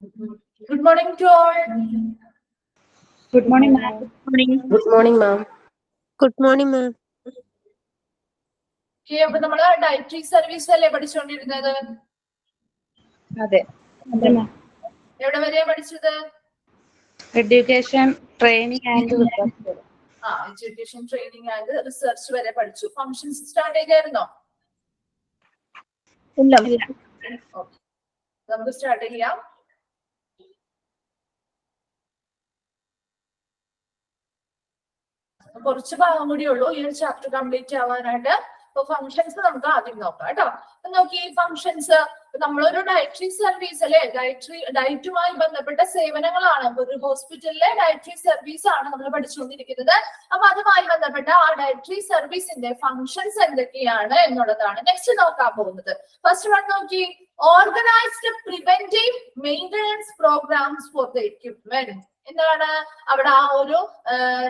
Good morning to all. Good morning, ma'am. Good morning, ma'am. Good morning, ma'am. അപ്പൊ നമ്മള് dietary service അല്ലേ പഠിച്ചുകൊണ്ടിരുന്നത്? അതെ എവിടെ വരെയാ പഠിച്ചത്? Education training and research. Education training and research വരെ പഠിച്ചു. ഫങ്ഷൻസ് സ്റ്റാർട്ട് ചെയ്തായിരുന്നോ? ഇല്ല. നമുക്ക് സ്റ്റാർട്ട് ചെയ്യാം. കുറച്ച് ഭാഗം കൂടി ഉള്ളൂ ഈ ഒരു ചാപ്റ്റർ കംപ്ലീറ്റ് ആവാനായിട്ട്. അപ്പൊ ഫങ്ഷൻസ് നമുക്ക് ആദ്യം നോക്കാം കേട്ടോ. നോക്കി ഫങ്ഷൻസ്, നമ്മളൊരു ഡയറ്ററി സർവീസ് അല്ലെ, ഡയറ്റുമായി ബന്ധപ്പെട്ട സേവനങ്ങളാണ്. ഒരു ഹോസ്പിറ്റലിലെ ഡയറ്ററി സർവീസ് ആണ് നമ്മൾ പഠിച്ചുകൊണ്ടിരിക്കുന്നത്. അപ്പൊ അതുമായി ബന്ധപ്പെട്ട ആ ഡയറ്ററി സർവീസിന്റെ ഫങ്ഷൻസ് എന്തൊക്കെയാണ് എന്നുള്ളതാണ് നെക്സ്റ്റ് നോക്കാൻ പോകുന്നത്. ഫസ്റ്റ് വൺ നോക്കി, organised preventive maintenance programmes for the equipment. എന്താണ് അവിടെ ആ ഒരു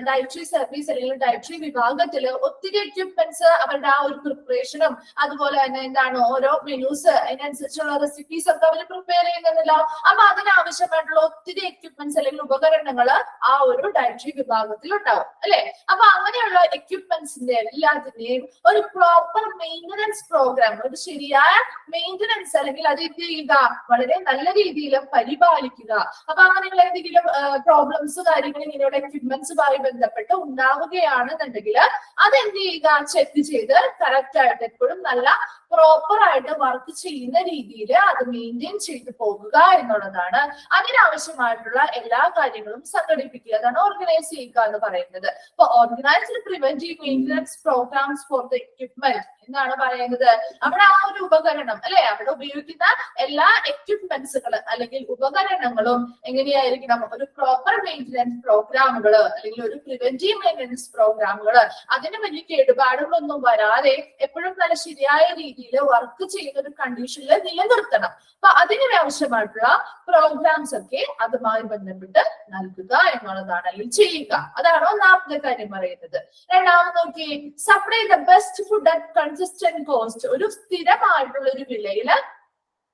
ഡയറ്ററി സർവീസ് അല്ലെങ്കിൽ ഡയറ്ററി വിഭാഗത്തില് ഒത്തിരി എക്യുപ്മെന്റ്സ് അവരുടെ ആ ഒരു പ്രിപ്പറേഷനും അതുപോലെ തന്നെ എന്താണ് ഓരോ മെനൂസ് അതിനനുസരിച്ചുള്ള റെസിപ്പീസ് ഒക്കെ അവർ പ്രിപ്പയർ ചെയ്യുന്നില്ല. അപ്പൊ അതിനാവശ്യമായിട്ടുള്ള ഒത്തിരി എക്യുപ്മെന്റ്സ് അല്ലെങ്കിൽ ഉപകരണങ്ങള് ആ ഒരു ഡയറ്ററി വിഭാഗത്തിൽ ഉണ്ടാവും അല്ലെ. അപ്പൊ അങ്ങനെയുള്ള എക്യുപ്മെന്റ്സിന്റെ എല്ലാത്തിന്റെയും ഒരു പ്രോപ്പർ മെയിന്റനൻസ് പ്രോഗ്രാം, ഒരു ശരിയായ മെയിന്റനൻസ് അല്ലെങ്കിൽ അത് എന്ത് ചെയ്യുക, വളരെ നല്ല രീതിയിൽ പരിപാലിക്കുക. അപ്പൊ അങ്ങനെയുള്ള എന്തെങ്കിലും പ്രോബ്ലംസ് കാര്യങ്ങൾ ഇങ്ങനെയുള്ള എക്യുപ്മെന്റ്സുമായി ബന്ധപ്പെട്ട് ഉണ്ടാവുകയാണെന്നുണ്ടെങ്കിൽ അതെന്ത് ചെയ്യുക, ചെക്ക് ചെയ്ത് കറക്റ്റ് ആയിട്ട് എപ്പോഴും നല്ല പ്രോപ്പർ ആയിട്ട് വർക്ക് ചെയ്യുന്ന രീതിയിൽ അത് മെയിൻറ്റെയിൻ ചെയ്തു പോകുക എന്നുള്ളതാണ്. അതിനാവശ്യമായിട്ടുള്ള എല്ലാ കാര്യങ്ങളും സംഘടിപ്പിക്കുക, അതാണ് ഓർഗനൈസ് ചെയ്യുക എന്ന് പറയുന്നത്. അപ്പൊ organised preventive maintenance programmes for the equipment എന്നാണ് പറയുന്നത്. അവിടെ ആ ഒരു ഉപകരണം അല്ലെ, അവിടെ ഉപയോഗിക്കുന്ന എല്ലാ എക്യുപ്മെന്റ്സുകൾ അല്ലെങ്കിൽ ഉപകരണങ്ങളും എങ്ങനെയായിരിക്കണം, ഒരു പ്രോപ്പർ മെയിന്റനൻസ് പ്രോഗ്രാമുകൾ അല്ലെങ്കിൽ ഒരു പ്രിവെന്റീവ് മെയിന്റനൻസ് പ്രോഗ്രാമുകൾ അതിന് വലിയ കേടുപാടുകളൊന്നും വരാതെ എപ്പോഴും നല്ല ശരിയായ രീതിയിൽ വർക്ക് ചെയ്യുന്ന ഒരു കണ്ടീഷനിൽ നിലനിർത്തണം. അപ്പൊ അതിന് ആവശ്യമായിട്ടുള്ള പ്രോഗ്രാംസ് ഒക്കെ അതുമായി ബന്ധപ്പെട്ട് നൽകുക എന്നുള്ളതാണ്, അല്ലെങ്കിൽ ചെയ്യുക. അതാണ് ഒന്നാമത്തെ കാര്യം പറയുന്നത്. രണ്ടാമത് നോക്കി, supply the best food at consistent cost. ഒരു സ്ഥിരമായിട്ടുള്ള ഒരു വിലയില്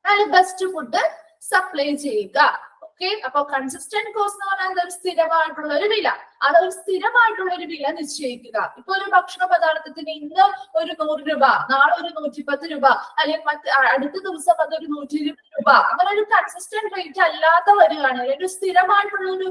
നല്ല ബെസ്റ്റ് ഫുഡ് സപ്ലൈ ചെയ്യുക. ഓക്കെ, അപ്പൊ കൺസിസ്റ്റന്റ് കോസ്റ്റ് എന്ന് പറഞ്ഞാൽ ഒരു സ്ഥിരമായിട്ടുള്ള ഒരു വില, അതൊരു സ്ഥിരമായിട്ടുള്ള ഒരു വില നിശ്ചയിക്കുക. ഇപ്പൊ ഒരു ഭക്ഷണ പദാർത്ഥത്തിന് ഇന്ന് ഒരു 100 രൂപ, നാളെ ഒരു 110 രൂപ, അല്ലെങ്കിൽ അടുത്ത ദിവസം അതൊരു 120 രൂപ, അങ്ങനെ ഒരു കൺസിസ്റ്റന്റ് റേറ്റ് അല്ലാതെ വരികയാണെങ്കിൽ, ഒരു സ്ഥിരമായിട്ടുള്ള ഒരു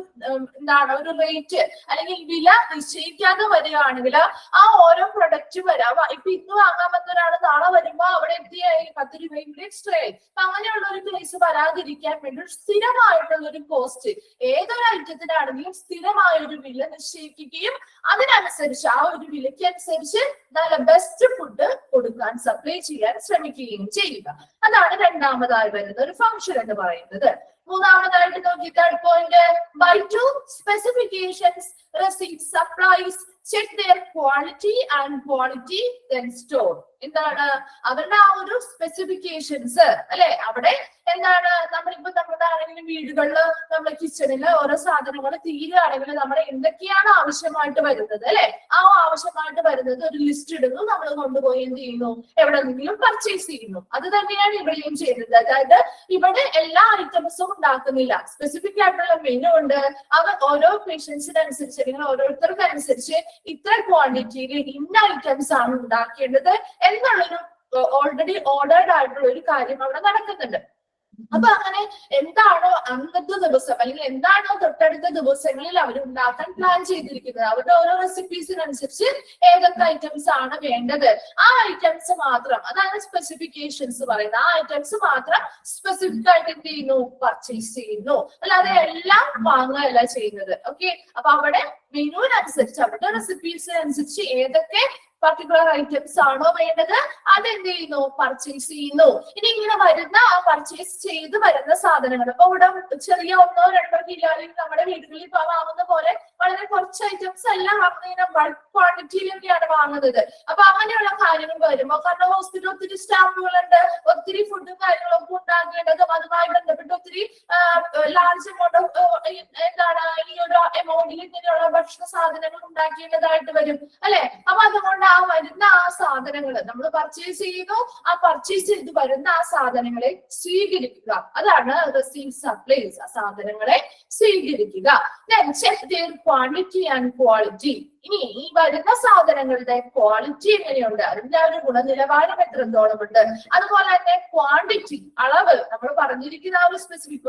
എന്താണ് ഒരു റേറ്റ് അല്ലെങ്കിൽ വില നിശ്ചയിക്കാതെ വരികയാണെങ്കിൽ ആ ഓരോ പ്രൊഡക്റ്റ് വരാം. ഇപ്പൊ ഇന്ന് വാങ്ങാൻ വന്നൊരാള് നാളെ വരുമ്പോ അവിടെ എത്തിയായി 10 രൂപയും കൂടി എക്സ്ട്രാ ആയി. അപ്പൊ അങ്ങനെയുള്ള ഒരു കേസ് വരാതിരിക്കാൻ വേണ്ടി ഒരു സ്ഥിരമായിട്ടുള്ള ഒരു കോസ്റ്റ് ഏതൊരു ഐറ്റത്തിനാണെങ്കിലും സ്ഥിരമായ ഒരു വില നിശ്ചയിക്കുകയും അതിനനുസരിച്ച് ആ ഒരു വിലയ്ക്ക് അനുസരിച്ച് നല്ല ബെസ്റ്റ് ഫുഡ് കൊടുക്കാൻ സപ്ലൈ ചെയ്യാൻ ശ്രമിക്കുകയും ചെയ്യുക. അതാണ് രണ്ടാമതായി വരുന്ന ഒരു ഫംഗ്ഷൻ എന്ന് പറയുന്നത്. മൂന്നാമതായിട്ട് നോക്കി, third point, buy to specifications receipt supplies check their quality and quality then store. എന്താണ് അവരുടെ ആ ഒരു സ്പെസിഫിക്കേഷൻസ് അല്ലെ. അവിടെ എന്താണ് നമ്മളിപ്പോ നമ്മുടെ ആണെങ്കിലും വീടുകളില് നമ്മുടെ കിച്ചണില് ഓരോ സാധനങ്ങൾ തീരുകയാണെങ്കിൽ നമ്മുടെ എന്തൊക്കെയാണ് ആവശ്യമായിട്ട് വരുന്നത് അല്ലെ, ആ ആവശ്യമായിട്ട് വരുന്നത് ഒരു ലിസ്റ്റ് ഇടുന്നു, നമ്മൾ കൊണ്ടുപോയി എന്ത് ചെയ്യുന്നു, എവിടെയെങ്കിലും പർച്ചേസ് ചെയ്യുന്നു. അത് തന്നെയാണ് ഇവിടെയും ചെയ്യുന്നത്. അതായത് ഇവിടെ എല്ലാ ഐറ്റംസും ഉണ്ടാക്കുന്നില്ല, സ്പെസിഫിക് ആയിട്ടുള്ള മെനു ഉണ്ട്. അവർ ഓരോ പേഷ്യൻസിനനുസരിച്ച് അല്ലെങ്കിൽ ഓരോരുത്തർക്ക് അനുസരിച്ച് ഇത്ര ക്വാണ്ടിറ്റിയിൽ ഇന്ന ഐറ്റംസ് ആണ് ഉണ്ടാക്കേണ്ടത് എന്നുള്ളൊരു ഓൾറെഡി ഓർഡേർഡ് ആയിട്ടുള്ള ഒരു കാര്യം അവിടെ നടക്കുന്നുണ്ട്. അപ്പൊ അങ്ങനെ എന്താണോ അന്നത്തെ ദിവസം അല്ലെങ്കിൽ എന്താണോ തൊട്ടടുത്ത ദിവസങ്ങളിൽ അവർ ഉണ്ടാക്കാൻ പ്ലാൻ ചെയ്തിരിക്കുന്നത്, അവരുടെ ഓരോ റെസിപ്പീസിനനുസരിച്ച് ഏതൊക്കെ ഐറ്റംസ് ആണ് വേണ്ടത് ആ ഐറ്റംസ് മാത്രം, അതാണ് സ്പെസിഫിക്കേഷൻസ് പറയുന്നത്. ആ ഐറ്റംസ് മാത്രം സ്പെസിഫിക് ആയിട്ട് എന്ത് ചെയ്യുന്നു, പർച്ചേസ് ചെയ്യുന്നു, അല്ലാതെ എല്ലാം വാങ്ങുകയല്ല ചെയ്യുന്നത്. ഓക്കെ, അപ്പൊ അവിടെ മെനുവിനനുസരിച്ച് അവരുടെ റെസിപ്പീസിനനുസരിച്ച് ഏതൊക്കെ പർട്ടിക്കുലർ ഐറ്റംസ് ആണോ വേണ്ടത് അതെന്ത് ചെയ്യുന്നു, പർച്ചേസ് ചെയ്യുന്നു. ഇനി ഇങ്ങനെ വരുന്ന ആ പർച്ചേസ് ചെയ്ത് വരുന്ന സാധനങ്ങൾ ഇപ്പൊ ഇവിടെ ചെറിയ 1-2 കിലോ അല്ലെങ്കിൽ നമ്മുടെ വീടുകളിൽ ഇപ്പൊ വാങ്ങുന്ന പോലെ വളരെ കുറച്ച് ഐറ്റംസ് എല്ലാം വാങ്ങുന്നതിന് ബൾക്ക് ക്വാണ്ടിറ്റിയിലൊക്കെയാണ് വാങ്ങുന്നത്. അപ്പൊ അങ്ങനെയുള്ള കാര്യങ്ങൾ വരുമ്പോൾ കാരണം ഹോസ്പിറ്റൽ ഒത്തിരി സ്റ്റാഫുകളുണ്ട്, ഒത്തിരി ഫുഡും കാര്യങ്ങളൊക്കെ ഉണ്ടാക്കേണ്ടതും അതുമായി ബന്ധപ്പെട്ട് ഒത്തിരി ലാർജ് എമൗണ്ട് എന്താണ് ഈ ഒരു എമൗണ്ടിൽ ഇങ്ങനെയുള്ള ഭക്ഷണ സാധനങ്ങൾ ഉണ്ടാക്കേണ്ടതായിട്ട് വരും അല്ലെ. അപ്പൊ അതുകൊണ്ട് ആ വരുന്ന ആ സാധനങ്ങൾ നമ്മൾ പർച്ചേസ് ചെയ്യുന്നു, ആ പർച്ചേസ് ചെയ്ത് വരുന്ന ആ സാധനങ്ങളെ സ്വീകരിക്കുക, അതാണ് റിസീവ് സപ്ലൈസ്. ആ സാധനങ്ങളെ സ്വീകരിക്കുക. Then check their quantity and quality. ഇനി ഈ വരുന്ന സാധനങ്ങളുടെ ക്വാളിറ്റി എങ്ങനെയുണ്ട്, അതിന്റെ ഒരു ഗുണനിലവാരം എത്രത്തോളമുണ്ട്, അതുപോലെ തന്നെ ക്വാണ്ടിറ്റി അളവ് നമ്മൾ പറഞ്ഞിരിക്കുന്ന ആ ഒരു സ്പെസിഫിക്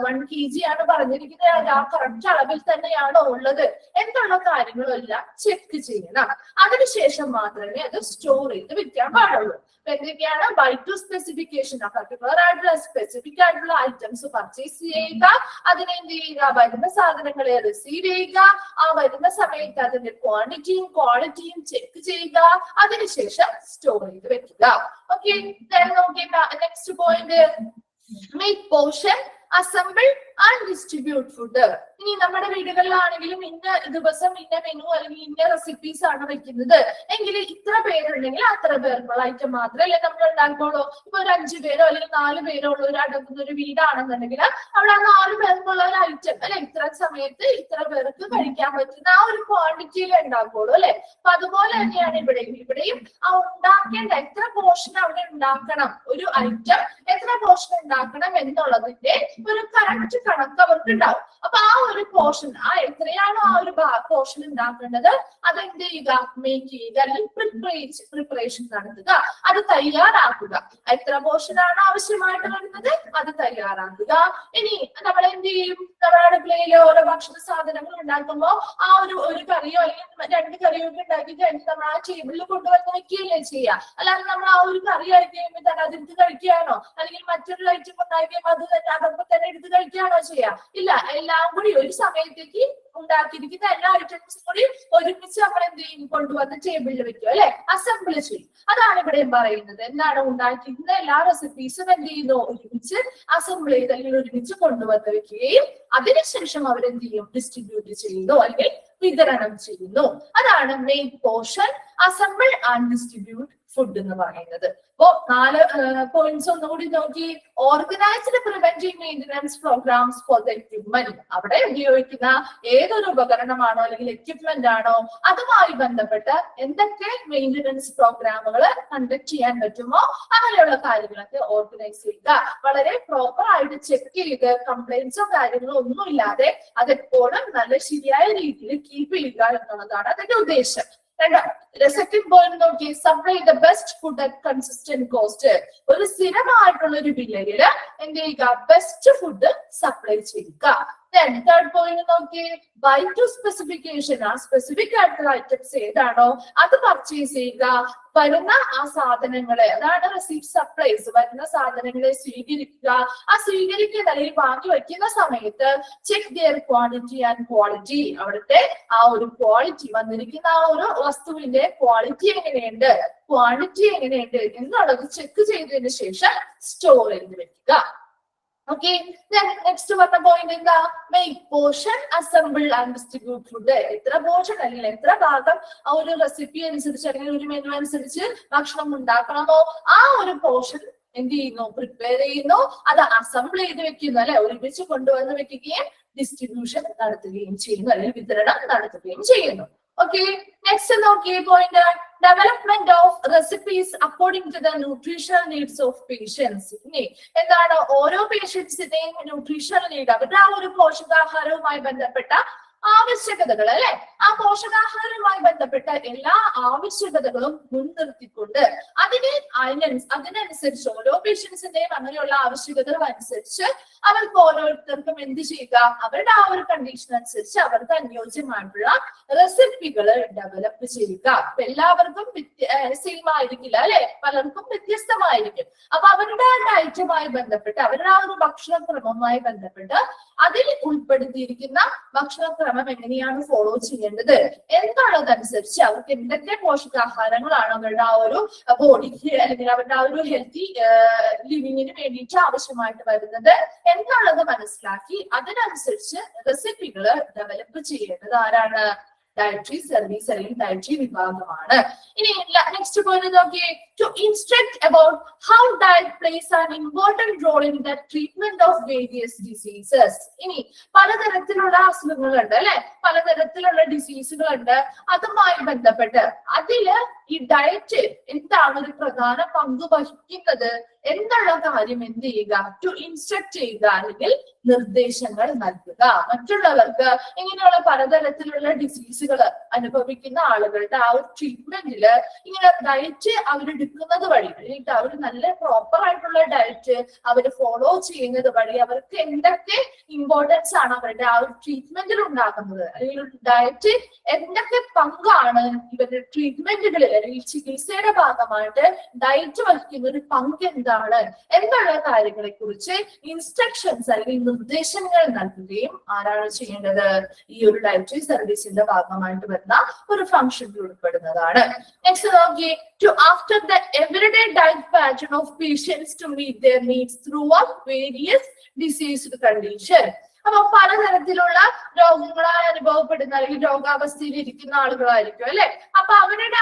1 kg ആണ് പറഞ്ഞിരിക്കുന്നത്, ആ കറക്റ്റ് അളവിൽ തന്നെയാണോ ഉള്ളത് എന്നുള്ള കാര്യങ്ങളും എല്ലാം ചെക്ക് ചെയ്യണം. അതിനുശേഷം മാത്രമേ അത് സ്റ്റോർ ചെയ്ത് വെക്കാൻ പാടുള്ളൂ. എന്തൊക്കെയാണ് ബൈ ടു സ്പെസിഫിക്കേഷൻ, പർട്ടിക്കുലർ ആയിട്ടുള്ള സ്പെസിഫിക് ആയിട്ടുള്ള ഐറ്റംസ് പർച്ചേസ് ചെയ്യുക, അതിനെ എന്ത് ചെയ്യുക, വരുന്ന സാധനങ്ങളെ റിസീവ് ചെയ്യുക, ആ വരുന്ന സമയത്ത് അതിന്റെ ക്വാണ്ടിറ്റിയും ക്വാളിറ്റിയും ചെക്ക് ചെയ്യുക, അതിനുശേഷം സ്റ്റോർ ചെയ്ത് വെക്കുക. Okay, next point, make portion, assemble and distribute food. ഇനി നമ്മുടെ വീടുകളിലാണെങ്കിലും ഇന്ന ദിവസം ഇന്ന മെനു അല്ലെങ്കിൽ ഇന്ന റെസിപ്പീസ് ആണ് വെക്കുന്നത് എങ്കിൽ ഇത്ര പേരുണ്ടെങ്കിൽ അത്ര പേർക്കുള്ള ഐറ്റം മാത്രമല്ലേ നമ്മൾ ഉണ്ടാക്കുള്ളൂ. ഇപ്പൊ ഒരു 5 പേരോ അല്ലെങ്കിൽ 4 പേരോ ഉള്ള ഒരു അടങ്ങുന്ന ഒരു വീടാണെന്നുണ്ടെങ്കിൽ അവിടെ 4 പേർക്കുള്ള ഒരു ഐറ്റം അല്ലെ ഇത്ര സമയത്ത് ഇത്ര പേർക്ക് കഴിക്കാൻ പറ്റുന്ന ആ ഒരു ക്വാണ്ടിറ്റിയിൽ ഉണ്ടാക്കുള്ളൂ അല്ലെ. അപ്പൊ അതുപോലെ തന്നെയാണ് ഇവിടെയും ആ ഉണ്ടാക്കേണ്ട എത്ര പോർഷൻ അവിടെ ഉണ്ടാക്കണം, ഒരു ഐറ്റം എത്ര പോർഷൻ ഉണ്ടാക്കണം എന്നുള്ളതിന്റെ ഒരു കറക്റ്റ് കണക്ക് അവർക്ക് ഉണ്ടാവും. അപ്പൊ ആ ഒരു പോർഷൻ, ആ എത്രയാണോ ആ ഒരു പോർഷൻ ഉണ്ടാക്കേണ്ടത് അത് എന്ത് ചെയ്യുക, മേക്ക് ചെയ്യുക അല്ലെങ്കിൽ പ്രിപ്പറേഷൻ നടത്തുക, അത് തയ്യാറാക്കുക. എത്ര പോർഷൻ ആണ് ആവശ്യമായിട്ട് വരുന്നത് അത് തയ്യാറാക്കുക. ഇനി നമ്മൾ എന്ത് ചെയ്യും, നമ്മുടെ അടുക്കളയിൽ ഓരോ ഭക്ഷണ സാധനങ്ങൾ ഉണ്ടാക്കുമ്പോൾ ആ ഒരു കറിയോ അല്ലെങ്കിൽ 2 കറിയോ ഒക്കെ ഉണ്ടാക്കി കഴിഞ്ഞ് നമ്മൾ ആ ടേബിളിൽ കൊണ്ടുവന്ന് വെക്കുകയല്ലേ ചെയ്യുക. അല്ലാതെ നമ്മൾ ആ ഒരു കറി ആയിട്ട് കഴിയുമ്പോൾ തന്നെ അതെടുത്ത് കഴിക്കുകയാണോ, അല്ലെങ്കിൽ മറ്റൊരു ഐറ്റം ഉണ്ടാക്കിയപ്പോൾ അത് തന്നെ അതൊക്കെ തന്നെ എടുത്ത് കഴിക്കുകയാണോ ചെയ്യുക? ഇല്ല, എല്ലാം കൂടി ഒരു സമയത്തേക്ക് ഉണ്ടാക്കിയിരിക്കുന്ന എല്ലാ ഐറ്റംസും കൂടി ഒരുമിച്ച് നമ്മൾ എന്ത് ചെയ്യും, കൊണ്ടുവന്ന് ടേബിളിൽ വെക്കും അല്ലെ, അസംബിൾ ചെയ്യും. അതാണ് ഇവിടെ പറയുന്നത്. എന്താണ് ഉണ്ടാക്കിയിരിക്കുന്ന എല്ലാ റെസിപ്പീസും എന്ത് ചെയ്യുന്നു, ഒരുമിച്ച് അസംബിൾ ചെയ്ത് അല്ലെങ്കിൽ ഒരുമിച്ച് കൊണ്ടുവന്ന് വെക്കുകയും അതിനുശേഷം അവരെന്ത് ചെയ്യും, ഡിസ്ട്രിബ്യൂട്ട് ചെയ്യുന്നു അല്ലെങ്കിൽ വിതരണം ചെയ്യുന്നു. അതാണ് main portion, assemble and distribute food എന്ന് പറയുന്നത്. അപ്പോ 4 പോയിന്റ്സ് ഒന്നുകൂടി നോക്കി. Organised preventive maintenance programmes for the equipment. അവിടെ ഉപയോഗിക്കുന്ന ഏതൊരു ഉപകരണമാണോ അല്ലെങ്കിൽ എക്വിപ്മെന്റ് ആണോ അതുമായി ബന്ധപ്പെട്ട് എന്തൊക്കെ മെയിന്റനൻസ് പ്രോഗ്രാമുകൾ കണ്ടക്ട് ചെയ്യാൻ പറ്റുമോ അങ്ങനെയുള്ള കാര്യങ്ങളൊക്കെ ഓർഗനൈസ് ചെയ്യുക. വളരെ പ്രോപ്പർ ആയിട്ട് ചെക്ക് ചെയ്ത് കംപ്ലൈന്റ്സോ കാര്യങ്ങളോ ഒന്നും ഇല്ലാതെ അതെപ്പോഴും നല്ല ശരിയായ രീതിയിൽ കീപ്പ് ചെയ്യുക എന്നുള്ളതാണ് അതിന്റെ ഉദ്ദേശം. സെക്കൻഡ് പോയിന്റ് നോക്കി, supply the best food at consistent cost. ഒരു സ്ഥിരമായിട്ടുള്ള ഒരു വിലയില് എന്ത് ചെയ്യുക, ബെസ്റ്റ് ഫുഡ് സപ്ലൈ ചെയ്യുക. തേർഡ് പോയിന്റ് നോക്കി, ബൈ ടു സ്പെസിഫിക്കേഷൻ. ആ സ്പെസിഫിക് ആയിട്ടുള്ള ഐറ്റംസ് ഏതാണോ അത് പർച്ചേസ് ചെയ്യുക. വരുന്ന ആ സാധനങ്ങളെ, അതാണ് റിസീവ് സപ്ലൈസ്, വരുന്ന സാധനങ്ങളെ സ്വീകരിക്കുക. ആ സ്വീകരിക്കുന്ന അല്ലെങ്കിൽ വാങ്ങി വയ്ക്കുന്ന സമയത്ത് check their quantity and quality. അവിടുത്തെ ആ ഒരു ക്വാളിറ്റി, വന്നിരിക്കുന്ന ആ ഒരു വസ്തുവിന്റെ ക്വാളിറ്റി എങ്ങനെയുണ്ട്, ക്വാണ്ടിറ്റി എങ്ങനെയുണ്ട് എന്നുള്ളത് ചെക്ക് ചെയ്തതിനു ശേഷം സ്റ്റോർ ചെയ്ത് വെക്കുക. ഓക്കെ, നെക്സ്റ്റ് പറഞ്ഞ പോയിന്റ് എന്താ, make portion, assemble and distribute food. എത്ര പോർഷൻ അല്ലെങ്കിൽ എത്ര ഭാഗം ആ ഒരു റെസിപ്പി അനുസരിച്ച് അല്ലെങ്കിൽ ഒരു മെനു അനുസരിച്ച് ഭക്ഷണം ഉണ്ടാക്കണമോ ആ ഒരു പോർഷൻ എന്ത് ചെയ്യുന്നു, പ്രിപ്പയർ ചെയ്യുന്നു, അത് അസംബിൾ ചെയ്ത് വെക്കുന്നു അല്ലെ, ഒരുമിച്ച് കൊണ്ടുവന്ന് വെക്കുകയും ഡിസ്ട്രിബ്യൂഷൻ നടത്തുകയും ചെയ്യുന്നു അല്ലെങ്കിൽ വിതരണം നടത്തുകയും ചെയ്യുന്നു. ഓക്കെ, നെക്സ്റ്റ് നോക്കിയ point, development of recipes according to the nutritional needs of patients. ഇനി എന്താണ്, ഓരോ പേഷ്യൻസിന്റെയും ന്യൂട്രീഷണൽ നീഡ്, അവരുടെ ആ ഒരു പോഷകാഹാരവുമായി ബന്ധപ്പെട്ട ആവശ്യകതകൾ അല്ലെ, ആ പോഷകാഹാരവുമായി ബന്ധപ്പെട്ട എല്ലാ ആവശ്യകതകളും മുൻനിർത്തിക്കൊണ്ട് അതിനനുസരിച്ച് ഓരോ പേഷ്യൻസിന്റെയും അങ്ങനെയുള്ള ആവശ്യകതകൾ അനുസരിച്ച് അവർക്ക് ഓരോരുത്തർക്കും എന്ത് ചെയ്യുക, അവരുടെ ആ ഒരു കണ്ടീഷൻ അനുസരിച്ച് അവർക്ക് അനുയോജ്യമായിട്ടുള്ള റെസിപ്പികൾ ഡെവലപ്പ് ചെയ്യുക. അപ്പൊ എല്ലാവർക്കും സെയിം ആയിരിക്കില്ല അല്ലെ, പലർക്കും വ്യത്യസ്തമായിരിക്കും. അപ്പൊ അവരുടെ ഡയറ്റുമായി ബന്ധപ്പെട്ട് അവരുടെ ആ ഒരു ഭക്ഷണക്രമവുമായി ബന്ധപ്പെട്ട് അതിൽ ഉൾപ്പെടുത്തിയിരിക്കുന്ന ഭക്ഷണക്രമം എങ്ങനെയാണ് ഫോളോ ചെയ്യേണ്ടത് എന്താണതനുസരിച്ച് അവർക്ക് എന്തൊക്കെ പോഷകാഹാരങ്ങളാണ് അവരുടെ ആ ഒരു ബോഡിക്ക് അല്ലെങ്കിൽ അവരുടെ ആ ഒരു ഹെൽത്തി ലിവിങ്ങിന് വേണ്ടിയിട്ട് ആവശ്യമായിട്ട് വരുന്നത് എന്നുള്ളത് മനസ്സിലാക്കി അതിനനുസരിച്ച് റെസിപ്പികൾ ഡെവലപ്പ് ചെയ്യേണ്ടത് ആരാണ്? ഡയറ്ററി സർവീസ് അല്ലെങ്കിൽ ഡയറ്ററി വിഭാഗമാണ്. ഇനി നെക്സ്റ്റ് പോയിന്റ് നോക്കിയേ, to instruct about how diet plays an important role in the treatment of various diseases. ഇനി പലതരത്തിലുള്ള അസുഖങ്ങളുണ്ട് അല്ലെ, പലതരത്തിലുള്ള ഡിസീസുകളുണ്ട്. അതുമായി ബന്ധപ്പെട്ട് അതില് ഈ ഡയറ്റ് എന്താണ് ഒരു പ്രധാന പങ്ക് വഹിക്കുന്നത് എന്നുള്ള കാര്യം എന്ത് ചെയ്യുക? ടു ഇൻസ്ട്രക്ട് ചെയ്യുക അല്ലെങ്കിൽ നിർദ്ദേശങ്ങൾ നൽകുക. മറ്റുള്ളവർക്ക് ഇങ്ങനെയുള്ള പലതരത്തിലുള്ള ഡിസീസുകൾ അനുഭവിക്കുന്ന ആളുകളുടെ ആ ഒരു ട്രീറ്റ്മെന്റില് ഇങ്ങനെ ഡയറ്റ് അവരെടുക്കുന്നത് വഴി അല്ലെങ്കിൽ അവർ നല്ല പ്രോപ്പർ ആയിട്ടുള്ള ഡയറ്റ് അവർ ഫോളോ ചെയ്യുന്നത് വഴി അവർക്ക് എന്തൊക്കെ ഇമ്പോർട്ടൻസ് ആണ് അവരുടെ ആ ഒരു ട്രീറ്റ്മെന്റിൽ ഉണ്ടാകുന്നത് അല്ലെങ്കിൽ ഡയറ്റ് എന്തൊക്കെ പങ്കാണ് ഇവരുടെ ട്രീറ്റ്മെന്റുകളിൽ അല്ലെങ്കിൽ ചികിത്സയുടെ ഭാഗമായിട്ട് ഡയറ്റ് വഹിക്കുന്ന ഒരു പങ്ക് എന്താണ് എന്നുള്ള കാര്യങ്ങളെ കുറിച്ച് ഇൻസ്ട്രക്ഷൻസ് അല്ലെങ്കിൽ നിർദ്ദേശങ്ങൾ നൽകുകയും ആരാണ് ചെയ്യേണ്ടത്? ഈ ഒരു ഡയറ്ററി സർവീസിന്റെ ഭാഗമായിട്ട് വരുന്ന ഒരു ഫംഗ്ഷനിൽ ഉൾപ്പെടുന്നതാണ്. നെക്സ്റ്റ് നോക്കി, to after the everyday diet pattern of patients to meet their needs throughout various diseased condition. അപ്പൊ പലതരത്തിലുള്ള രോഗങ്ങളാൽ അനുഭവപ്പെടുന്ന അല്ലെങ്കിൽ രോഗാവസ്ഥയിൽ ഇരിക്കുന്ന ആളുകളായിരിക്കും അല്ലെ. അപ്പൊ അവരുടെ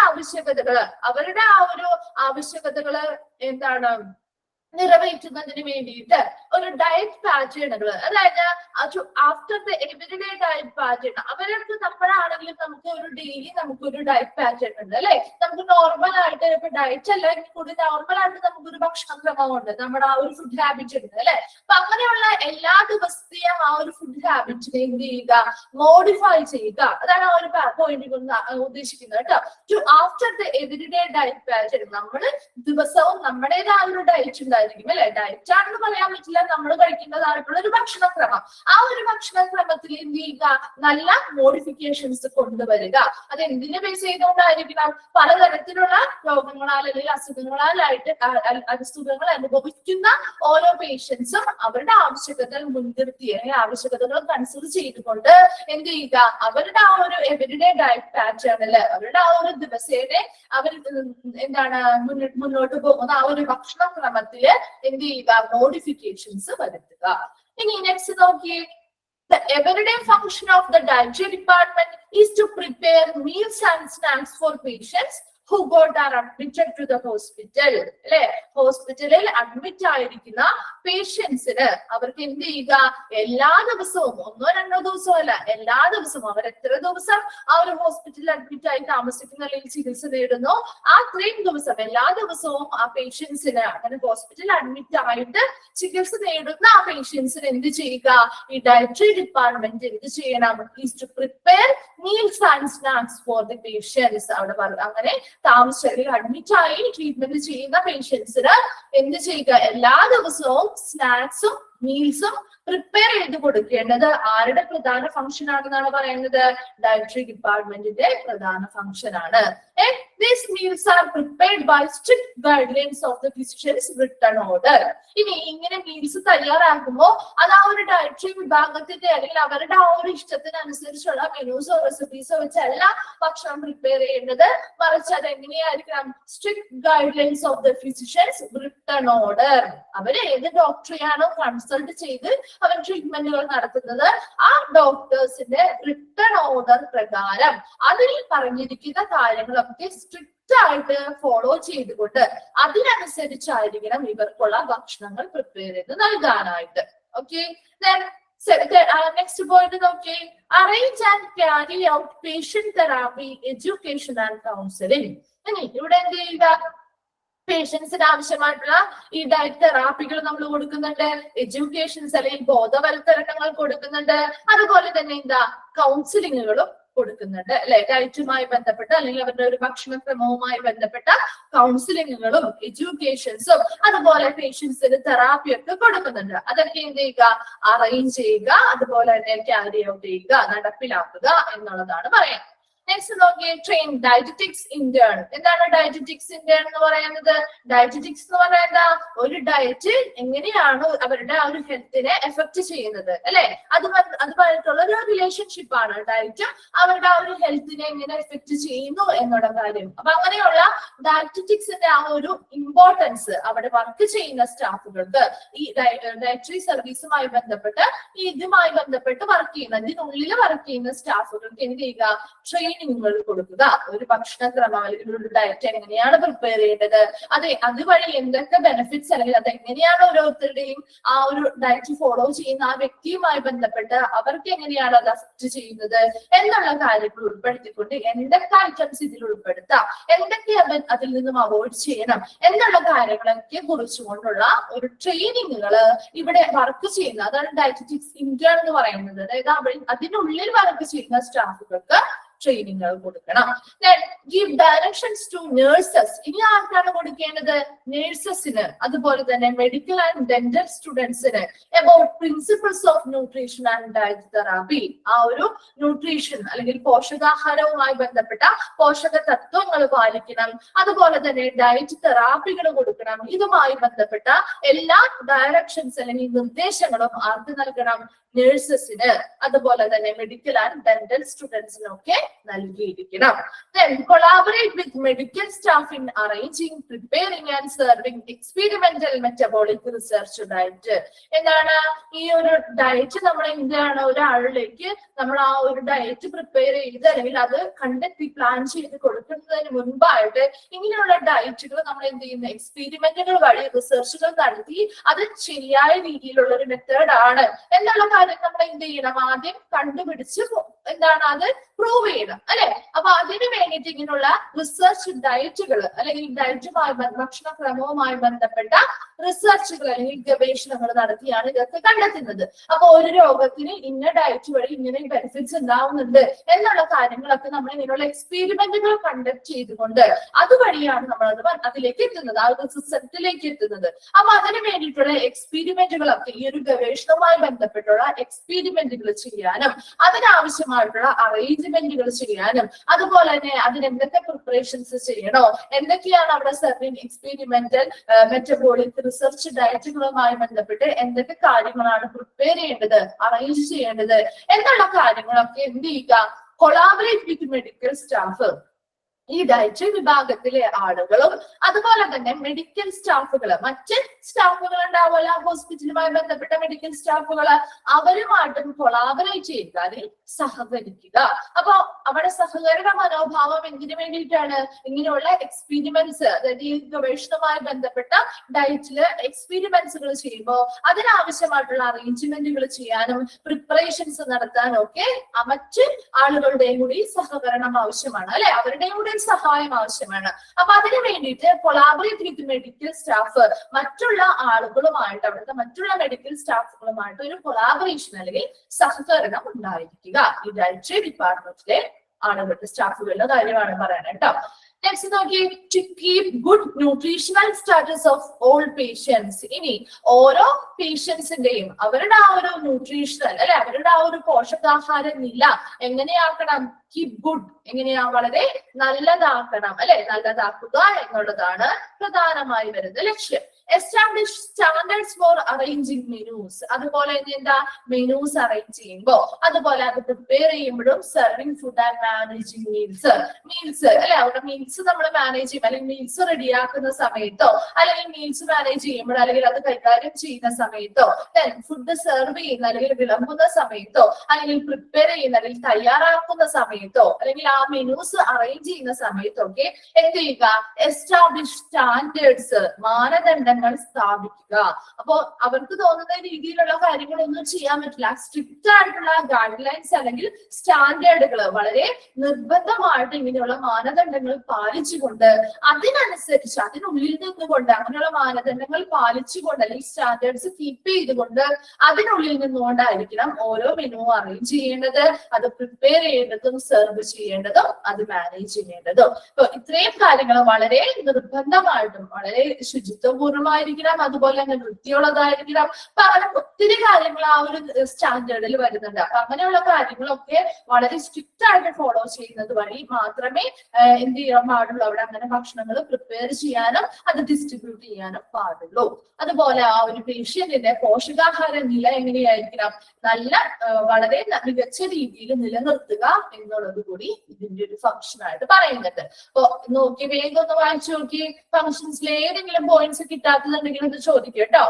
ആവശ്യകതകള് എന്താണ് നിറവേറ്റുന്നതിന് വേണ്ടിയിട്ട് ഒരു ഡയറ്റ് പാറ്റേണുകൾ, അതായത് after the everyday diet pattern അവർക്ക് നമ്മളാണെങ്കിലും നമുക്ക് ഒരു ഡെയിലി നമുക്കൊരു ഡയറ്റ് പാറ്റേൺ ഉണ്ട് അല്ലെ. നമുക്ക് നോർമൽ ആയിട്ട് ഇപ്പൊ ഡയറ്റ് അല്ലെങ്കിൽ കൂടി നോർമൽ ആയിട്ട് നമുക്കൊരു ഭക്ഷണക്രമം ഉണ്ട്, നമ്മുടെ ആ ഒരു ഫുഡ് ഹാബിറ്റ് ഉണ്ട് അല്ലെ. അപ്പൊ അങ്ങനെയുള്ള എല്ലാ ദിവസത്തെയും ആ ഒരു ഫുഡ് ഹാബിറ്റിനെ എന്ത് ചെയ്യുക? മോഡിഫൈ ചെയ്യുക. അതാണ് ആ ഒരു പോയിന്റ് കൊണ്ട് ഉദ്ദേശിക്കുന്നത് കേട്ടോ. To after the everyday diet pattern നമ്മൾ ദിവസവും നമ്മുടേതായ ഒരു ഡയറ്റ് ഉണ്ടായിരിക്കും അല്ലെ. ഡയറ്റ് ആണെന്ന് പറയാൻ പറ്റില്ല, നമ്മൾ കഴിക്കുന്നതായിട്ടുള്ള ഒരു ഭക്ഷണക്രമം. ആ ഒരു ഭക്ഷണക്രമത്തിൽ എന്ത് ചെയ്യുക? നല്ല മോഡിഫിക്കേഷൻസ് കൊണ്ടുവരിക. അത് എന്തിനെ ബേസ് ചെയ്തുകൊണ്ടായിരിക്കണം? പലതരത്തിലുള്ള രോഗങ്ങളാൽ അല്ലെങ്കിൽ അസുഖങ്ങൾ അനുഭവിക്കുന്ന ഓരോ പേഷ്യൻസും അവരുടെ ആവശ്യകതകൾ മുൻനിർത്തി അല്ലെങ്കിൽ ആവശ്യകതകൾ കൺസിഡർ ചെയ്തുകൊണ്ട് എന്ത് ചെയ്യുക? അവരുടെ ആ ഒരു എവരിഡേ ഡയറ്റ് പാറ്റേണില് അവരുടെ ആ ഒരു ദിവസേനെ അവർ എന്താണ് മുന്നോട്ട് പോകുന്ന ആ ഒരു ഭക്ഷണക്രമത്തില് എന്ത് ചെയ്യുക? മോഡിഫിക്കേഷൻസ് വരുത്തുക. ഇനി നെക്സ്റ്റ് നോക്കിയേ, the everyday function of the dietary department is to prepare meals and snacks for patients who got are admitted to the hospital. അല്ലെ, ഹോസ്പിറ്റലിൽ അഡ്മിറ്റ് ആയിരിക്കുന്ന പേഷ്യൻസിന് അവർക്ക് എന്ത് ചെയ്യുക? എല്ലാ ദിവസവും, ഒന്നോ രണ്ടോ ദിവസമോ അല്ല, എല്ലാ ദിവസവും അവർ എത്ര ദിവസം ആ ഒരു ഹോസ്പിറ്റലിൽ അഡ്മിറ്റ് ആയി താമസിക്കുന്ന അല്ലെങ്കിൽ ചികിത്സ നേടുന്നു ആ അത്രയും ദിവസം എല്ലാ ദിവസവും ആ പേഷ്യൻസിന് അങ്ങനെ ഹോസ്പിറ്റലിൽ അഡ്മിറ്റ് ആയിട്ട് ചികിത്സ നേടുന്ന ആ പേഷ്യൻസിന് എന്ത് ചെയ്യുക? ഈ ഡയറ്ററി ഡിപ്പാർട്ട്മെന്റ് എന്ത് ചെയ്യണം? Is to prepare meals and snacks for the patients. അവിടെ അങ്ങനെ താമസിച്ച് അഡ്മിറ്റ് ആയി ട്രീറ്റ്മെന്റ് ചെയ്യുന്ന പേഷ്യൻസിന് എന്ത് ചെയ്യുക? എല്ലാ ദിവസവും സ്നാക്സും മീൽസും പ്രിപ്പയർ ചെയ്ത് കൊടുക്കേണ്ടത് ആരുടെ പ്രധാന ഫംഗ്ഷൻ ആണെന്നാണ് പറയുന്നത്? ഡയറ്ററി ഡിപ്പാർട്ട്മെന്റിന്റെ പ്രധാന ഫംഗ്ഷൻ ആണ്. These meals are prepared by strict guidelines of the physician's written order. ഇനി ഇങ്ങനെ മീൽസ് തയ്യാറാക്കുമ്പോൾ അത് ആ ഒരു ഡയറ്ററി വിഭാഗത്തിന്റെ അല്ലെങ്കിൽ അവരുടെ ആ ഒരു ഇഷ്ടത്തിനനുസരിച്ചുള്ള മെനൂസോ റെസിപ്പീസോ വെച്ചല്ല ഭക്ഷണം പ്രിപ്പയർ ചെയ്യേണ്ടത്, മറിച്ച് അത് എങ്ങനെയായിരിക്കണം? Strict guidelines of the physicians written order. അവര് ഏത് ഡോക്ടറെയാണോ കൺസൾട്ട് ചെയ്ത് അവർ ട്രീറ്റ്മെന്റുകൾ നടത്തുന്നത് ആ ഡോക്ടേഴ്സിന്റെ റിട്ടൺ ഓർഡർ പ്രകാരം അതിൽ പറഞ്ഞിരിക്കുന്ന കാര്യങ്ങളൊക്കെ സ്ട്രിക്റ്റ് ആയിട്ട് ഫോളോ ചെയ്തുകൊണ്ട് അതിനനുസരിച്ചായിരിക്കണം ഇവർക്കുള്ള ഭക്ഷണങ്ങൾ പ്രിപ്പയർ ചെയ്ത് നൽകാനായിട്ട്. ഓക്കെ, നെക്സ്റ്റ് പോയിന്റ് നോക്കി, arrange and carry out patient therapy, education and counselling. ഇനി ഇവിടെ എന്ത് ചെയ്യുക? പേഷ്യൻസിന് ആവശ്യമായിട്ടുള്ള ഈ ഡയറ്റ് തെറാപ്പികൾ നമ്മൾ കൊടുക്കുന്നുണ്ട്, എഡ്യൂക്കേഷൻസ് അല്ലെങ്കിൽ ബോധവൽക്കരണങ്ങൾ കൊടുക്കുന്നുണ്ട്, അതുപോലെ തന്നെ എന്താ കൗൺസിലിങ്ങുകളും കൊടുക്കുന്നുണ്ട് അല്ലെ. ഡയറ്റുമായി ബന്ധപ്പെട്ട അല്ലെങ്കിൽ അവരുടെ ഒരു ഭക്ഷണക്രമവുമായി ബന്ധപ്പെട്ട കൗൺസിലിങ്ങുകളും എഡ്യൂക്കേഷൻസും അതുപോലെ പേഷ്യൻസിന് തെറാപ്പിയൊക്കെ കൊടുക്കുന്നുണ്ട്. അതൊക്കെ എന്ത് ചെയ്യുക? അറേഞ്ച് ചെയ്യുക, അതുപോലെ തന്നെ ക്യാരി ഔട്ട് ചെയ്യുക, നടപ്പിലാക്കുക എന്നുള്ളതാണ് പറയാം. നെക്സ്റ്റ് നോക്കിയേ, ട്രെയിൻ ഡയറ്ററ്റിക്സ് ഇന്റേൺ. എന്താണ് ഡയറ്ററ്റിക്സ് ഇന്റേൺ എന്ന് പറയുന്നത്? ഡയറ്ററ്റിക്സ് എന്ന് പറയുന്നത് ഒരു ഡയറ്റ് എങ്ങനെയാണ് അവരുടെ ആ ഒരു ഹെൽത്തിനെ എഫക്ട് ചെയ്യുന്നത്, അല്ലെ? അതുമായിട്ടുള്ള ഒരു റിലേഷൻഷിപ്പ് ആണ് ഡയറ്റ് അവരുടെ ആ ഒരു ഹെൽത്തിനെ എങ്ങനെ എഫക്ട് ചെയ്യുന്നു എന്നുള്ള കാര്യം. അപ്പൊ അങ്ങനെയുള്ള ഡയറ്ററ്റിക്സിന്റെ ആ ഒരു ഇമ്പോർട്ടൻസ് അവിടെ വർക്ക് ചെയ്യുന്ന സ്റ്റാഫുകൾക്ക്, ഈ ഡയറ്ററി സർവീസുമായി ബന്ധപ്പെട്ട് ഇതുമായി ബന്ധപ്പെട്ട് വർക്ക് ചെയ്യുന്ന, ഇതിനുള്ളിൽ വർക്ക് ചെയ്യുന്ന സ്റ്റാഫുകൾക്ക് എന്ത് ചെയ്യുക? ട്രെയിനിങ്ങുകൾ കൊടുക്കുക. ഒരു ഭക്ഷണക്രമം അല്ലെങ്കിൽ ഒരു ഡയറ്റ് എങ്ങനെയാണ് പ്രിപ്പയർ ചെയ്യേണ്ടത്, അതുവഴി എന്തൊക്കെ ബെനിഫിറ്റ്സ് അല്ലെങ്കിൽ അത് എങ്ങനെയാണ് ഓരോരുത്തരുടെയും ആ ഒരു ഡയറ്റ് ഫോളോ ചെയ്യുന്ന ആ വ്യക്തിയുമായി ബന്ധപ്പെട്ട് അവർക്ക് എങ്ങനെയാണ് അത് അഫക്ട് ചെയ്യുന്നത് എന്നുള്ള കാര്യങ്ങൾ ഉൾപ്പെടുത്തിക്കൊണ്ട് എന്തൊക്കെ ഐറ്റംസ് ഇതിൽ ഉൾപ്പെടുത്താം, എന്തൊക്കെ അതിൽ നിന്നും അവോയ്ഡ് ചെയ്യണം എന്നുള്ള കാര്യങ്ങളൊക്കെ കുറിച്ചുകൊണ്ടുള്ള ഒരു ട്രെയിനിങ്ങുകൾ ഇവിടെ വർക്ക് ചെയ്യുന്ന, അതാണ് ഡയറ്ററ്റിക്സ് ഇന്റേൺ എന്ന് പറയുന്നത്. അതായത് അതിനുള്ളിൽ വർക്ക് ചെയ്യുന്ന സ്റ്റാഫുകൾക്ക് ട്രെയിനിങ്ങുകൾ കൊടുക്കണം. Give directions to nurses. ഇനി ആർക്കാണ് കൊടുക്കേണ്ടത്? നഴ്സസിന്, അതുപോലെ തന്നെ മെഡിക്കൽ ആൻഡ് ഡെന്റൽ സ്റ്റുഡൻസിന് about principles of nutrition and diet therapy. ആ ഒരു ന്യൂട്രീഷൻ അല്ലെങ്കിൽ പോഷകാഹാരവുമായി ബന്ധപ്പെട്ട പോഷക തത്വങ്ങൾ പാലിക്കണം, അതുപോലെ തന്നെ ഡയറ്റ് തെറാപ്പികൾ കൊടുക്കണം. ഇതുമായി ബന്ധപ്പെട്ട എല്ലാ ഡയറക്ഷൻസ് അല്ലെങ്കിൽ നിർദ്ദേശങ്ങളും ആർക്ക് നൽകണം? നഴ്സസിന്, അതുപോലെ തന്നെ മെഡിക്കൽ ആൻഡ് ഡെന്റൽ സ്റ്റുഡൻസിനൊക്കെ നൽകിയിരിക്കണം. Then collaborate with medical staff in arranging, preparing and serving experimental metabolic research diet. എന്താണ് ഈ ഒരു ഡയറ്റ്? നമ്മൾ എന്താണ് ഒരാളിലേക്ക് നമ്മൾ ആ ഒരു ഡയറ്റ് പ്രിപ്പയർ ചെയ്ത് അല്ലെങ്കിൽ അത് കണ്ടെത്തി പ്ലാൻ ചെയ്ത് കൊടുക്കുന്നതിന് മുൻപായിട്ട് ഇങ്ങനെയുള്ള ഡയറ്റുകൾ നമ്മൾ എന്ത് ചെയ്യുന്നു? എക്സ്പെരിമെന്റുകൾ വഴി റിസർച്ചുകൾ നടത്തി അത് ശരിയായ രീതിയിലുള്ള ഒരു മെത്തേഡ് ആണ് എന്നുള്ള കാര്യം നമ്മൾ എന്ത് ചെയ്യണം? ആദ്യം കണ്ടുപിടിച്ച് എന്താണ് അത് പ്രൂവ് ചെയ്യണം, അല്ലെ? അപ്പൊ അതിനു വേണ്ടിയിട്ട് ഇങ്ങനെയുള്ള റിസർച്ച് ഡയറ്റുകൾ അല്ലെങ്കിൽ ഡയറ്റുമായി ഭക്ഷണക്രമവുമായി ബന്ധപ്പെട്ട റിസർച്ചുകൾ അല്ലെങ്കിൽ ഗവേഷണങ്ങൾ നടത്തിയാണ് ഇതൊക്കെ കണ്ടെത്തുന്നത്. അപ്പൊ ഒരു രോഗത്തിന് ഇന്ന ഡയറ്റ് വഴി ഇങ്ങനെ ബെനിഫിറ്റ്സ് ഉണ്ടാവുന്നുണ്ട് എന്നുള്ള കാര്യങ്ങളൊക്കെ നമ്മൾ ഇങ്ങനെയുള്ള എക്സ്പെരിമെന്റുകൾ കണ്ടക്ട് ചെയ്തുകൊണ്ട് അതുവഴിയാണ് നമ്മൾ അതിലേക്ക് എത്തുന്നത്, ആ ഒരു റിസൾട്ടിലേക്ക് എത്തുന്നത്. അപ്പൊ അതിനു വേണ്ടിയിട്ടുള്ള എക്സ്പെരിമെന്റുകളൊക്കെ ഈ ഒരു ഗവേഷണവുമായി ബന്ധപ്പെട്ടുള്ള എക്സ്പെരിമെന്റുകൾ ചെയ്യാനും അതിനാവശ്യമായിട്ടുള്ള അറേഞ്ച്മെന്റുകൾ ചെയ്യാനും അതുപോലെ തന്നെ അതിന് എന്തൊക്കെ പ്രിപ്പറേഷൻസ് ചെയ്യണോ, എന്തൊക്കെയാണ് അവിടെ സർവിങ് എക്സ്പെരിമെന്റൽ മെറ്റബോളിക് റിസർച്ച് ഡയറ്റുകളുമായി ബന്ധപ്പെട്ട് എന്തൊക്കെ കാര്യങ്ങളാണ് പ്രിപ്പയർ ചെയ്യേണ്ടത്, അറേഞ്ച് ചെയ്യേണ്ടത് എന്നുള്ള കാര്യങ്ങളൊക്കെ എന്ത് ചെയ്യുക? കൊളാബറേറ്റ് വിത്ത് മെഡിക്കൽ സ്റ്റാഫ്. ഈ ഡയറ്ററി വിഭാഗത്തിലെ ആളുകളും അതുപോലെ തന്നെ മെഡിക്കൽ സ്റ്റാഫുകൾ, മറ്റ് സ്റ്റാഫുകൾ ഉണ്ടാവുമല്ലോ ഹോസ്പിറ്റലുമായി ബന്ധപ്പെട്ട മെഡിക്കൽ സ്റ്റാഫുകൾ, അവരുമായിട്ടും കൊളാബറേറ്റ് ചെയ്യുക, അതിൽ സഹകരിക്കുക. അപ്പൊ അവിടെ സഹകരണ മനോഭാവം എന്തിനു വേണ്ടിയിട്ടാണ്? ഇങ്ങനെയുള്ള എക്സ്പെരിമെന്റ്സ്, അതായത് ഈ ഗവേഷണവുമായി ബന്ധപ്പെട്ട ഡയറ്റില് എക്സ്പെരിമെന്റ്സുകൾ ചെയ്യുമ്പോൾ അതിനാവശ്യമായിട്ടുള്ള അറേഞ്ച്മെന്റുകൾ ചെയ്യാനും പ്രിപ്പറേഷൻസ് നടത്താനും ഒക്കെ മറ്റ് ആളുകളുടെയും കൂടി സഹകരണം ആവശ്യമാണ്, അല്ലെ? അവരുടെയും കൂടി സഹായം ആവശ്യമാണ്. അപ്പൊ അതിനു വേണ്ടിയിട്ട് കൊളാബറേറ്റ് വിത്ത് മെഡിക്കൽ സ്റ്റാഫ്, മറ്റുള്ള ആളുകളുമായിട്ട് അവിടുത്തെ മറ്റുള്ള മെഡിക്കൽ സ്റ്റാഫുകളുമായിട്ട് ഒരു കൊളാബറേഷൻ അല്ലെങ്കിൽ സഹകരണം ഉണ്ടായിരിക്കുക. ഈ ഡയറ്ററി ഡിപ്പാർട്ട്മെന്റിലെ ആളുകളുടെ സ്റ്റാഫുകളുടെ കാര്യമാണ് പറയുന്നത് കേട്ടോ. നെക്സ്റ്റ് നോക്കി, to keep good nutritional status of all patients. ഇനി ഓരോ പേഷ്യൻസിന്റെയും അവരുടെ ആ ഒരു ന്യൂട്രീഷണൽ അല്ലെ അവരുടെ ആ ഒരു പോഷകാഹാര നില എങ്ങനെയാക്കണം? കീപ് ഗുഡ്, എങ്ങനെയാ? വളരെ നല്ലതാക്കണം, അല്ലെ? നല്ലതാക്കുക എന്നുള്ളതാണ് പ്രധാനമായി വരുന്ന ലക്ഷ്യം. Establish standards four arranging menus. അതുപോലെ എന്താ മെനൂസ് അറേഞ്ച് ചെയ്യുമ്പോ അതുപോലെ അത് പ്രിപ്പയർ ചെയ്യുമ്പോഴും serving food and managing meals അല്ലെ അവിടെ മീൽസ് നമ്മൾ മാനേജ് ചെയ്യും അല്ലെങ്കിൽ മീൽസ് റെഡിയാക്കുന്ന സമയത്തോ അല്ലെങ്കിൽ മീൽസ് മാനേജ് ചെയ്യുമ്പോഴോ അല്ലെങ്കിൽ അത് കൈകാര്യം ചെയ്യുന്ന സമയത്തോ ഫുഡ് സെർവ് ചെയ്യുന്ന അല്ലെങ്കിൽ വിളമ്പുന്ന സമയത്തോ അല്ലെങ്കിൽ പ്രിപ്പയർ ചെയ്യുന്ന അല്ലെങ്കിൽ തയ്യാറാക്കുന്ന സമയത്തോ അല്ലെങ്കിൽ ആ മെനൂസ് അറേഞ്ച് ചെയ്യുന്ന സമയത്തൊക്കെ എന്ത് ചെയ്യുക? എസ്റ്റാബ്ലിഷ് സ്റ്റാൻഡേർഡ്സ്, മാനദണ്ഡങ്ങൾ സ്ഥാപിക്കുക. അപ്പോ അവർക്ക് തോന്നുന്ന രീതിയിലുള്ള കാര്യങ്ങളൊന്നും ചെയ്യാൻ പറ്റില്ല. സ്ട്രിക്റ്റ് ആയിട്ടുള്ള ഗൈഡ് ലൈൻസ് അല്ലെങ്കിൽ സ്റ്റാൻഡേർഡുകൾ വളരെ നിർബന്ധമായിട്ട് ഇങ്ങനെയുള്ള മാനദണ്ഡങ്ങൾ പാലിച്ചുകൊണ്ട് അതിനനുസരിച്ച് അതിനുള്ളിൽ നിന്നുകൊണ്ട് അങ്ങനെയുള്ള മാനദണ്ഡങ്ങൾ പാലിച്ചുകൊണ്ട് അല്ലെങ്കിൽ സ്റ്റാൻഡേർഡ്സ് കീപ്പ് ചെയ്തുകൊണ്ട് അതിനുള്ളിൽ നിന്നുകൊണ്ടായിരിക്കണം ഓരോ മെനു അറേഞ്ച് ചെയ്യേണ്ടത്, അത് പ്രിപ്പയർ ചെയ്യേണ്ടതും സെർവ് ചെയ്യേണ്ടതും അത് മാനേജ് ചെയ്യേണ്ടതും. അപ്പൊ ഇത്രയും കാര്യങ്ങൾ വളരെ നിർബന്ധമായിട്ടും വളരെ ശുചിത്വപൂർവ്വം ശുദ്ധമായിരിക്കണം, അതുപോലെ തന്നെ വൃത്തിയുള്ളതായിരിക്കണം. അപ്പൊ അങ്ങനെ ഒത്തിരി കാര്യങ്ങൾ ആ ഒരു സ്റ്റാൻഡേർഡിൽ വരുന്നുണ്ട്. അപ്പൊ അങ്ങനെയുള്ള കാര്യങ്ങളൊക്കെ വളരെ സ്ട്രിക്റ്റ് ആയിട്ട് ഫോളോ ചെയ്യുന്നത് വഴി മാത്രമേ എന്ത് ചെയ്യാൻ പാടുള്ളൂ, അവിടെ അങ്ങനെ ഭക്ഷണങ്ങൾ പ്രിപ്പയർ ചെയ്യാനും അത് ഡിസ്ട്രിബ്യൂട്ട് ചെയ്യാനും പാടുള്ളൂ. അതുപോലെ ആ ഒരു പേഷ്യന്റിന്റെ പോഷകാഹാര നില എങ്ങനെയായിരിക്കണം, നല്ല വളരെ മികച്ച രീതിയിൽ നിലനിർത്തുക എന്നുള്ളത് കൂടി ഇതിന്റെ ഒരു ഫംഗ്ഷൻ ആയിട്ട് പറയുന്നുണ്ട്. അപ്പൊ നോക്കി വേഗം ഒന്ന് വായിച്ചു നോക്കി. ഫംഗ്ഷൻസിൽ ഏതെങ്കിലും പോയിന്റ്സ് കിട്ടാത്തതുണ്ടെങ്കിൽ ഇത് ചോദിക്കും കേട്ടോ.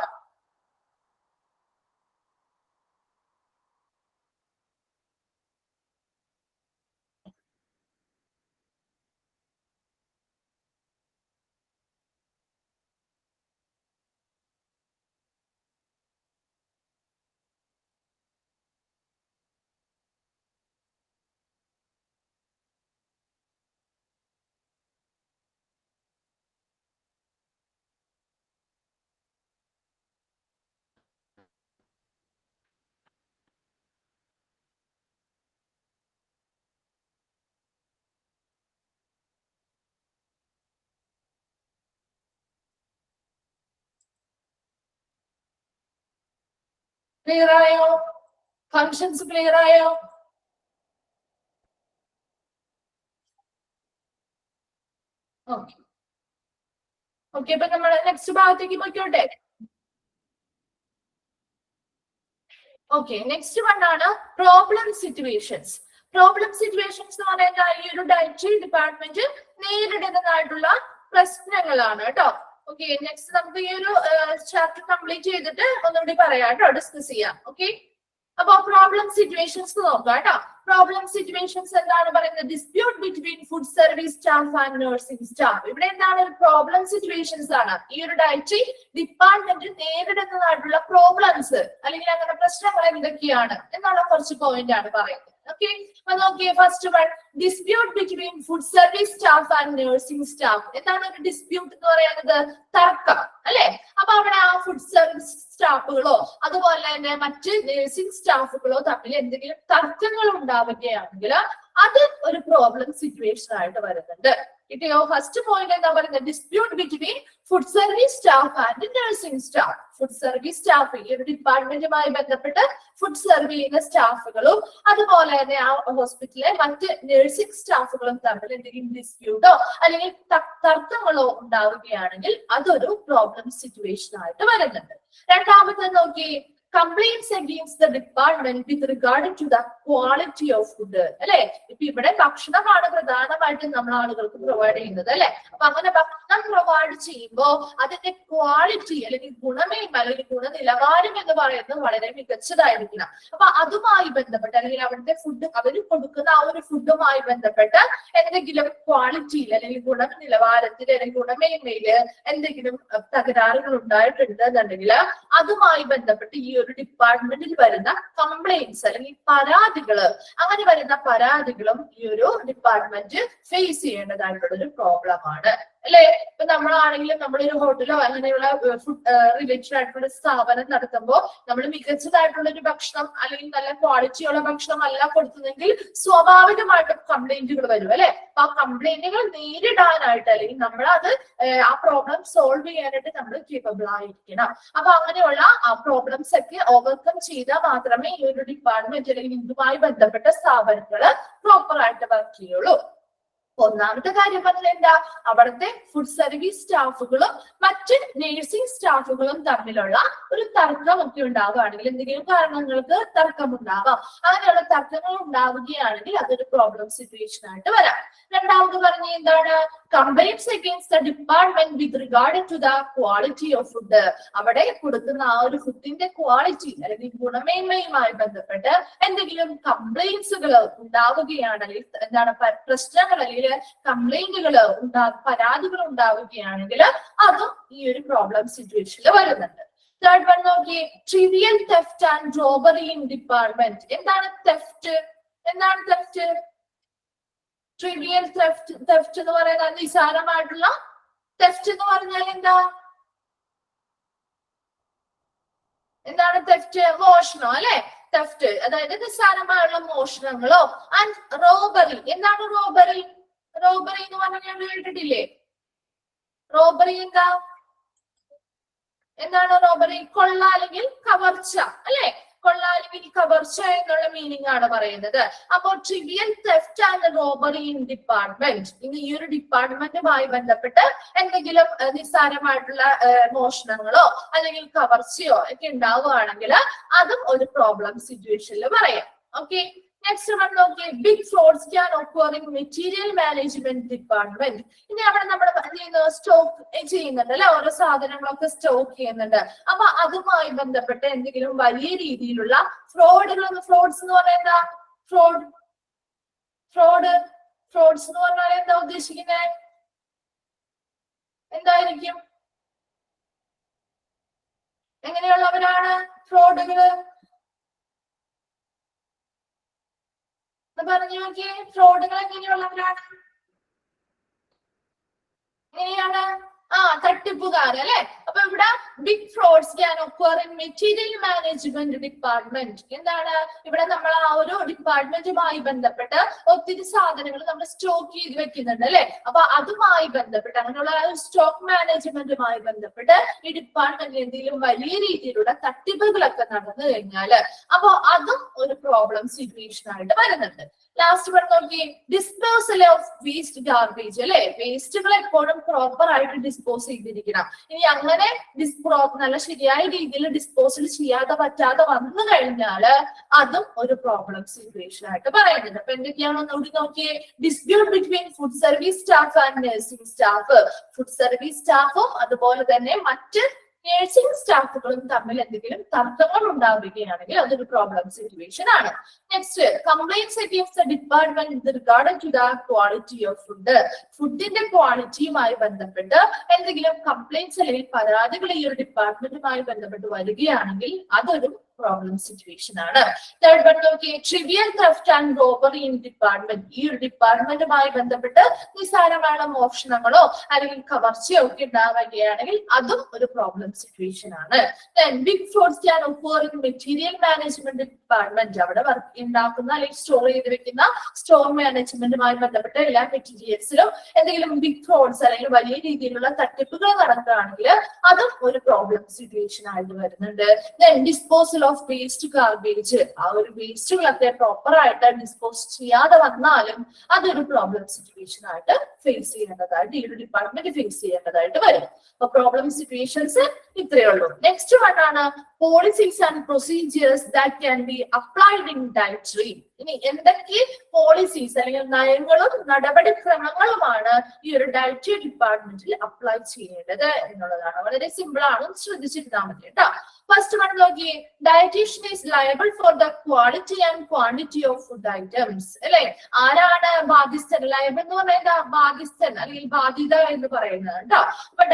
ക്ലിയർ ആയോ? ഫങ്ഷൻസ് ക്ലിയർ ആയോ? ഓക്കെ ഓക്കെ, അപ്പൊ നമ്മൾ നെക്സ്റ്റ് ഭാഗത്തേക്ക് പോയിക്കോട്ടെ. ഓക്കെ, നെക്സ്റ്റ് വൺ ആണ് പ്രോബ്ലം സിറ്റുവേഷൻസ്. പ്രോബ്ലം സിറ്റുവേഷൻസ് എന്ന് പറയുന്നത് ഈ ഒരു ഡയറ്ററി ഡിപ്പാർട്ട്മെന്റ് നേരിടുന്നതായിട്ടുള്ള പ്രശ്നങ്ങളാണ് കേട്ടോ. ഓക്കെ, നെക്സ്റ്റ് നമുക്ക് ഈ ഒരു ചാപ്റ്റർ കംപ്ലീറ്റ് ചെയ്തിട്ട് ഒന്നുകൂടി പറയാം കേട്ടോ, ഡിസ്കസ് ചെയ്യാം. ഓക്കെ, അപ്പൊ പ്രോബ്ലം സിറ്റുവേഷൻസ് നോക്കാം കേട്ടോ. പ്രോബ്ലം സിറ്റുവേഷൻസ് എന്താണ് പറയുന്നത്? Dispute between food service staff and nursing staff. ഇവിടെ എന്താണ് ഒരു പ്രോബ്ലം സിറ്റുവേഷൻസ് ആണ്. ഈ ഒരു ഡയറ്ററി ഡിപ്പാർട്ട്മെന്റ് നേരിടുന്നതായിട്ടുള്ള പ്രോബ്ലംസ് അല്ലെങ്കിൽ അങ്ങനെ പ്രശ്നങ്ങൾ എന്തൊക്കെയാണ് എന്നുള്ള കുറച്ച് പോയിന്റ് ആണ് പറയുന്നത്. ഓക്കെ, അപ്പൊ നോക്കിയേ, first one dispute between food service staff and nursing staff. എന്താണ് ഒരു ഡിസ്പ്യൂട്ട് എന്ന് പറയുന്നത്? തർക്കം അല്ലെ. അപ്പൊ അവിടെ ആ ഫുഡ് സർവീസ് സ്റ്റാഫുകളോ അതുപോലെ തന്നെ മറ്റ് നഴ്സിംഗ് സ്റ്റാഫുകളോ തമ്മിൽ എന്തെങ്കിലും തർക്കങ്ങൾ ഉണ്ടാവുകയാണെങ്കിൽ അത് ഒരു പ്രോബ്ലം സിറ്റുവേഷൻ ആയിട്ട് വരുന്നുണ്ട്. കിട്ടിയോ? ഫസ്റ്റ് പോയിന്റ് എന്താ പറയുന്നത്? Dispute between food service staff and nursing staff. Food service staff, ഈ ഒരു ഡിപ്പാർട്ട്മെന്റുമായി ബന്ധപ്പെട്ട് ഫുഡ് സെർവ് ചെയ്യുന്ന സ്റ്റാഫുകളും അതുപോലെ തന്നെ ആ ഹോസ്പിറ്റലിലെ മറ്റ് നഴ്സിംഗ് സ്റ്റാഫുകളും തമ്മിൽ എന്തെങ്കിലും ഡിസ്പ്യൂട്ടോ അല്ലെങ്കിൽ തർക്കങ്ങളോ ഉണ്ടാവുകയാണെങ്കിൽ അതൊരു പ്രോബ്ലം സിറ്റുവേഷൻ ആയിട്ട് വരുന്നുണ്ട്. രണ്ടാമത്തെ നോക്കി, complaints against the department with regarding to the quality of food. അല്ലെ, ഇപ്പൊ ഇവിടെ ഭക്ഷണമാണ് പ്രധാനമായിട്ടും നമ്മൾ ആളുകൾക്ക് പ്രൊവൈഡ് ചെയ്യുന്നത് അല്ലെ. അപ്പൊ അങ്ങനെ ഭക്ഷണം പ്രൊവൈഡ് ചെയ്യുമ്പോൾ അതിന്റെ ക്വാളിറ്റി അല്ലെങ്കിൽ ഗുണമേന്മ അല്ലെങ്കിൽ ഗുണനിലവാരം എന്ന് പറയുന്നത് വളരെ മികച്ചതായിരിക്കണം. അപ്പൊ അതുമായി ബന്ധപ്പെട്ട് അല്ലെങ്കിൽ അവിടുത്തെ ഫുഡ് അവർ കൊടുക്കുന്ന ആ ഒരു ഫുഡുമായി ബന്ധപ്പെട്ട് എന്തെങ്കിലും ക്വാളിറ്റിയിൽ അല്ലെങ്കിൽ ഗുണനിലവാരത്തിൽ അല്ലെങ്കിൽ ഗുണമേന്മയില് എന്തെങ്കിലും തകരാറുകൾ ഉണ്ടായിട്ടുണ്ട് എന്നുണ്ടെങ്കിൽ അതുമായി ബന്ധപ്പെട്ട് ഈ ഒരു ഡിപ്പാർട്ട്മെന്റിൽ വരുന്ന കംപ്ലൈന്റ്സ് അല്ലെങ്കിൽ പരാതികള്, അങ്ങനെ വരുന്ന പരാതികളും ഈ ഒരു ഡിപ്പാർട്ട്മെന്റ് ഫേസ് ചെയ്യേണ്ടതായിട്ടുള്ള ഒരു പ്രോബ്ലം ആണ് അല്ലെ. ഇപ്പൊ നമ്മളാണെങ്കിലും നമ്മളൊരു ഹോട്ടലോ അങ്ങനെയുള്ള ഫുഡ് റിലേറ്റഡ് ആയിട്ടുള്ള സ്ഥാപനം നടത്തുമ്പോൾ നമ്മൾ മികച്ചതായിട്ടുള്ള ഒരു ഭക്ഷണം അല്ലെങ്കിൽ നല്ല ക്വാളിറ്റിയുള്ള ഭക്ഷണം അല്ല കൊടുത്തതെങ്കിൽ സ്വാഭാവികമായിട്ടും കംപ്ലൈന്റുകൾ വരും അല്ലെ. അപ്പൊ ആ കംപ്ലൈന്റുകൾ നേരിടാനായിട്ട് അല്ലെങ്കിൽ നമ്മളത് ആ പ്രോബ്ലം സോൾവ് ചെയ്യാനായിട്ട് നമ്മൾ കേപ്പബിൾ ആയിരിക്കണം. അപ്പൊ അങ്ങനെയുള്ള ആ പ്രോബ്ലംസ് ഒക്കെ ഓവർകം ചെയ്താൽ മാത്രമേ ഈ ഒരു ഡിപ്പാർട്ട്മെന്റ് അല്ലെങ്കിൽ ഇതുമായി ബന്ധപ്പെട്ട സ്ഥാപനങ്ങള് പ്രോപ്പർ ആയിട്ട് വർക്ക് ചെയ്യുള്ളൂ. ഒന്നാമത്തെ കാര്യം പറഞ്ഞത് എന്താ? അവിടുത്തെ ഫുഡ് സർവീസ് സ്റ്റാഫുകളും മറ്റ് നഴ്സിംഗ് സ്റ്റാഫുകളും തമ്മിലുള്ള ഒരു തർക്കമൊക്കെ ഉണ്ടാവുകയാണെങ്കിൽ, എന്തെങ്കിലും കാരണങ്ങൾക്ക് തർക്കമുണ്ടാവാം, അങ്ങനെയുള്ള തർക്കങ്ങൾ ഉണ്ടാവുകയാണെങ്കിൽ അതൊരു പ്രോബ്ലം സിറ്റുവേഷൻ ആയിട്ട് വരാം. രണ്ടാമത് പറഞ്ഞ എന്താണ്? Complaints against the department with regarding to the quality of food. അവിടെ കൊടുക്കുന്ന ആ ഒരു ഫുഡിന്റെ ക്വാളിറ്റി അല്ലെങ്കിൽ ഗുണമേന്മയുമായി ബന്ധപ്പെട്ട് എന്തെങ്കിലും കംപ്ലൈന്റ്സുകൾ ഉണ്ടാവുകയാണെങ്കിൽ, എന്താണ് പ്രശ്നങ്ങൾ അല്ലെങ്കിൽ കംപ്ലൈന്റുകൾ പരാതികൾ ഉണ്ടാവുകയാണെങ്കിൽ അതും ഈ ഒരു പ്രോബ്ലം സിറ്റുവേഷനിൽ വരുന്നുണ്ട്. തേർഡ് വൺ നോക്കി, trivial theft and robbery in department. എന്താണ് തെഫ്റ്റ്? എന്താണ് തെഫ്റ്റ്? ട്രിവിയൽ തെഫ്റ്റ് എന്ന് പറയുന്നത് നിസാരമായിട്ടുള്ള തെഫ്റ്റ് എന്ന് പറഞ്ഞാൽ എന്താ? എന്താണ് തെഫ്റ്റ്? മോഷണം അല്ലെ. തെഫ്റ്റ് അതായത് നിസ്സാരമായുള്ള മോഷണങ്ങളോ. And robbery. എന്താണ് റോബറി? റോബറി എന്ന് പറഞ്ഞാൽ കേട്ടിട്ടില്ലേ? റോബറി എന്താ? എന്താണ് റോബറി? കൊള്ള അല്ലെങ്കിൽ കവർച്ച അല്ലെ? കൊള്ള അല്ലെങ്കിൽ കവർച്ച എന്നുള്ള മീനിങ് ആണ് പറയുന്നത്. അപ്പോൾ trivial theft and robbery in department, ഇനി ഈ ഒരു ഡിപ്പാർട്ട്മെന്റുമായി ബന്ധപ്പെട്ട് എന്തെങ്കിലും നിസ്സാരമായിട്ടുള്ള മോഷണങ്ങളോ അല്ലെങ്കിൽ കവർച്ചയോ ഒക്കെ ഉണ്ടാവുകയാണെങ്കിൽ അതും ഒരു പ്രോബ്ലം സിറ്റുവേഷനിൽ പറയാം. ഓക്കെ, നെക്സ്റ്റ് വൺ നോക്കിയേ, big frauds can occur in material management department. ഇനി അവിടെ നമ്മൾ സ്റ്റോക്ക് ചെയ്യുന്നുണ്ട് അല്ലെ, ഓരോ സാധനങ്ങളൊക്കെ സ്റ്റോക്ക് ചെയ്യുന്നുണ്ട്. അപ്പൊ അതുമായി ബന്ധപ്പെട്ട് എന്തെങ്കിലും വലിയ രീതിയിലുള്ള ഫ്രോഡുകൾ, ഫ്രോഡ്സ് എന്ന് പറയുന്നത് ഫ്രോഡ്സ് എന്ന് പറഞ്ഞാൽ എന്താ ഉദ്ദേശിക്കുന്നത്? എന്തായിരിക്കും? എങ്ങനെയുള്ളവരാണ് ഫ്രോഡുകള്? പറഞ്ഞു നോക്കിയേ, ഫ്രോഡുകൾ എങ്ങനെയുള്ളവരാണ്? എങ്ങനെയാണ്? തട്ടിപ്പുകാർ അല്ലെ. അപ്പൊ ഇവിടെ big frauds can occur in material management department. എന്താണ് ഇവിടെ നമ്മൾ ആ ഒരു ഡിപ്പാർട്ട്മെന്റുമായി ബന്ധപ്പെട്ട് ഒത്തിരി സാധനങ്ങൾ നമ്മൾ സ്റ്റോക്ക് ചെയ്ത് വെക്കുന്നുണ്ട് അല്ലെ. അപ്പൊ അതുമായി ബന്ധപ്പെട്ട് അങ്ങനെയുള്ള സ്റ്റോക്ക് മാനേജ്മെന്റുമായി ബന്ധപ്പെട്ട് ഈ ഡിപ്പാർട്ട്മെന്റിൽ എന്തെങ്കിലും വലിയ രീതിയിലുള്ള തട്ടിപ്പുകളൊക്കെ നടന്നു കഴിഞ്ഞാല് അപ്പൊ അതും ഒരു പ്രോബ്ലം സിറ്റുവേഷൻ ആയിട്ട് വരുന്നുണ്ട്. ലാസ്റ്റ് വൺ നോക്കി, ഡിസ്പോസൽ ഓഫ് വേസ്റ്റ് ഗാർബേജ് അല്ലെ. വേസ്റ്റുകൾ എപ്പോഴും പ്രോപ്പർ ആയിട്ട് ഡിസ്പോസ് ചെയ്തിരിക്കണം. ഇനി അങ്ങനെ നല്ല ശരിയായ രീതിയിൽ ഡിസ്പോസൽ ചെയ്യാതെ പറ്റാതെ വന്നു കഴിഞ്ഞാല് അതും ഒരു പ്രോബ്ലം സിറ്റുവേഷൻ ആയിട്ട് പറയുന്നുണ്ട്. അപ്പൊ എന്തൊക്കെയാണോ ഒന്നുകൂടി നോക്കിയേ, dispute between food service staff and nursing staff. Food service സ്റ്റാഫും അതുപോലെ തന്നെ മറ്റ് നേഴ്സിംഗ് സ്റ്റാഫുകളും തമ്മിൽ എന്തെങ്കിലും തർക്കങ്ങൾ ഉണ്ടാവുകയാണെങ്കിൽ അതൊരു പ്രോബ്ലം സിറ്റുവേഷൻ ആണ്. Next, complaints against the department with regard to the quality of food. ഫുഡിന്റെ ക്വാളിറ്റിയുമായി ബന്ധപ്പെട്ട് എന്തെങ്കിലും കംപ്ലൈന്റ്സ് അല്ലെങ്കിൽ പരാതികൾ ഈ ഒരു ഡിപ്പാർട്ട്മെന്റുമായി ബന്ധപ്പെട്ട് വരികയാണെങ്കിൽ അതൊരു പ്രോബ്ലം സിറ്റുവേഷൻ ആണ്. തേർഡ് വൺ നോക്കിയേ, trivial theft and robbery in department. ഈ ഒരു ഡിപ്പാർട്ട്മെന്റുമായി ബന്ധപ്പെട്ട് നിസ്സാരമായ മോഷണങ്ങളോ അല്ലെങ്കിൽ കവർച്ചയോ ഒക്കെ ഉണ്ടാവുകയാണെങ്കിൽ അതും ഒരു പ്രോബ്ലം സിറ്റുവേഷൻ ആണ്. Big frauds can occur in material management department. അവിടെ വർക്ക് ഉണ്ടാക്കുന്ന അല്ലെങ്കിൽ സ്റ്റോർ ചെയ്ത് വെക്കുന്ന സ്റ്റോർ മാനേജ്മെന്റുമായി ബന്ധപ്പെട്ട എല്ലാ മെറ്റീരിയൽസിലും എന്തെങ്കിലും ബിഗ് ഫ്രോഡ്സ് അല്ലെങ്കിൽ വലിയ രീതിയിലുള്ള തട്ടിപ്പുകൾ നടക്കുകയാണെങ്കിൽ അതും ഒരു പ്രോബ്ലം സിറ്റുവേഷൻ ആയിട്ട് വരുന്നുണ്ട്. Disposal of waste garbage. ആ ഒരു വേസ്റ്റുകളൊക്കെ പ്രോപ്പർ ആയിട്ട് ഡിസ്പോസ് ചെയ്യാതെ വന്നാലും അതൊരു പ്രോബ്ലം സിറ്റുവേഷൻ ആയിട്ട് ഫേസ് ചെയ്യേണ്ടതായിട്ട് ഈ ഒരു ഡിപ്പാർട്ട്മെന്റ് ഫേസ് ചെയ്യേണ്ടതായിട്ട് വരും. അപ്പൊ പ്രോബ്ലം സിറ്റുവേഷൻസ് ഇത്രയേ ഉള്ളൂ. നെക്സ്റ്റ് വൺ ആണ് policies and procedures that can be applied in dietary. ഇനി എന്തൊക്കെ പോളിസീസ് അല്ലെങ്കിൽ നയങ്ങളും നടപടിക്രമങ്ങളുമാണ് ഈ ഒരു ഡയറ്ററി ഡിപ്പാർട്ട്മെന്റിൽ അപ്ലൈ ചെയ്യേണ്ടത് എന്നുള്ളതാണ്. വളരെ സിമ്പിൾ ആണ്, ശ്രദ്ധിച്ചിരുന്നാൽ മതി കേട്ടോ. ഫസ്റ്റ് വൺ നോക്കിയേ, dietitian is liable for the quality and quantity of food items അല്ലെ. ആരാണ് ബാധ്യസ്ഥൻ? ലയബിൾ എന്ന് പറയുന്നത് ബാധ്യസ്ഥൻ അല്ലെങ്കിൽ ബാധ്യത എന്ന് പറയുന്നത് കേട്ടോ. അപ്പൊ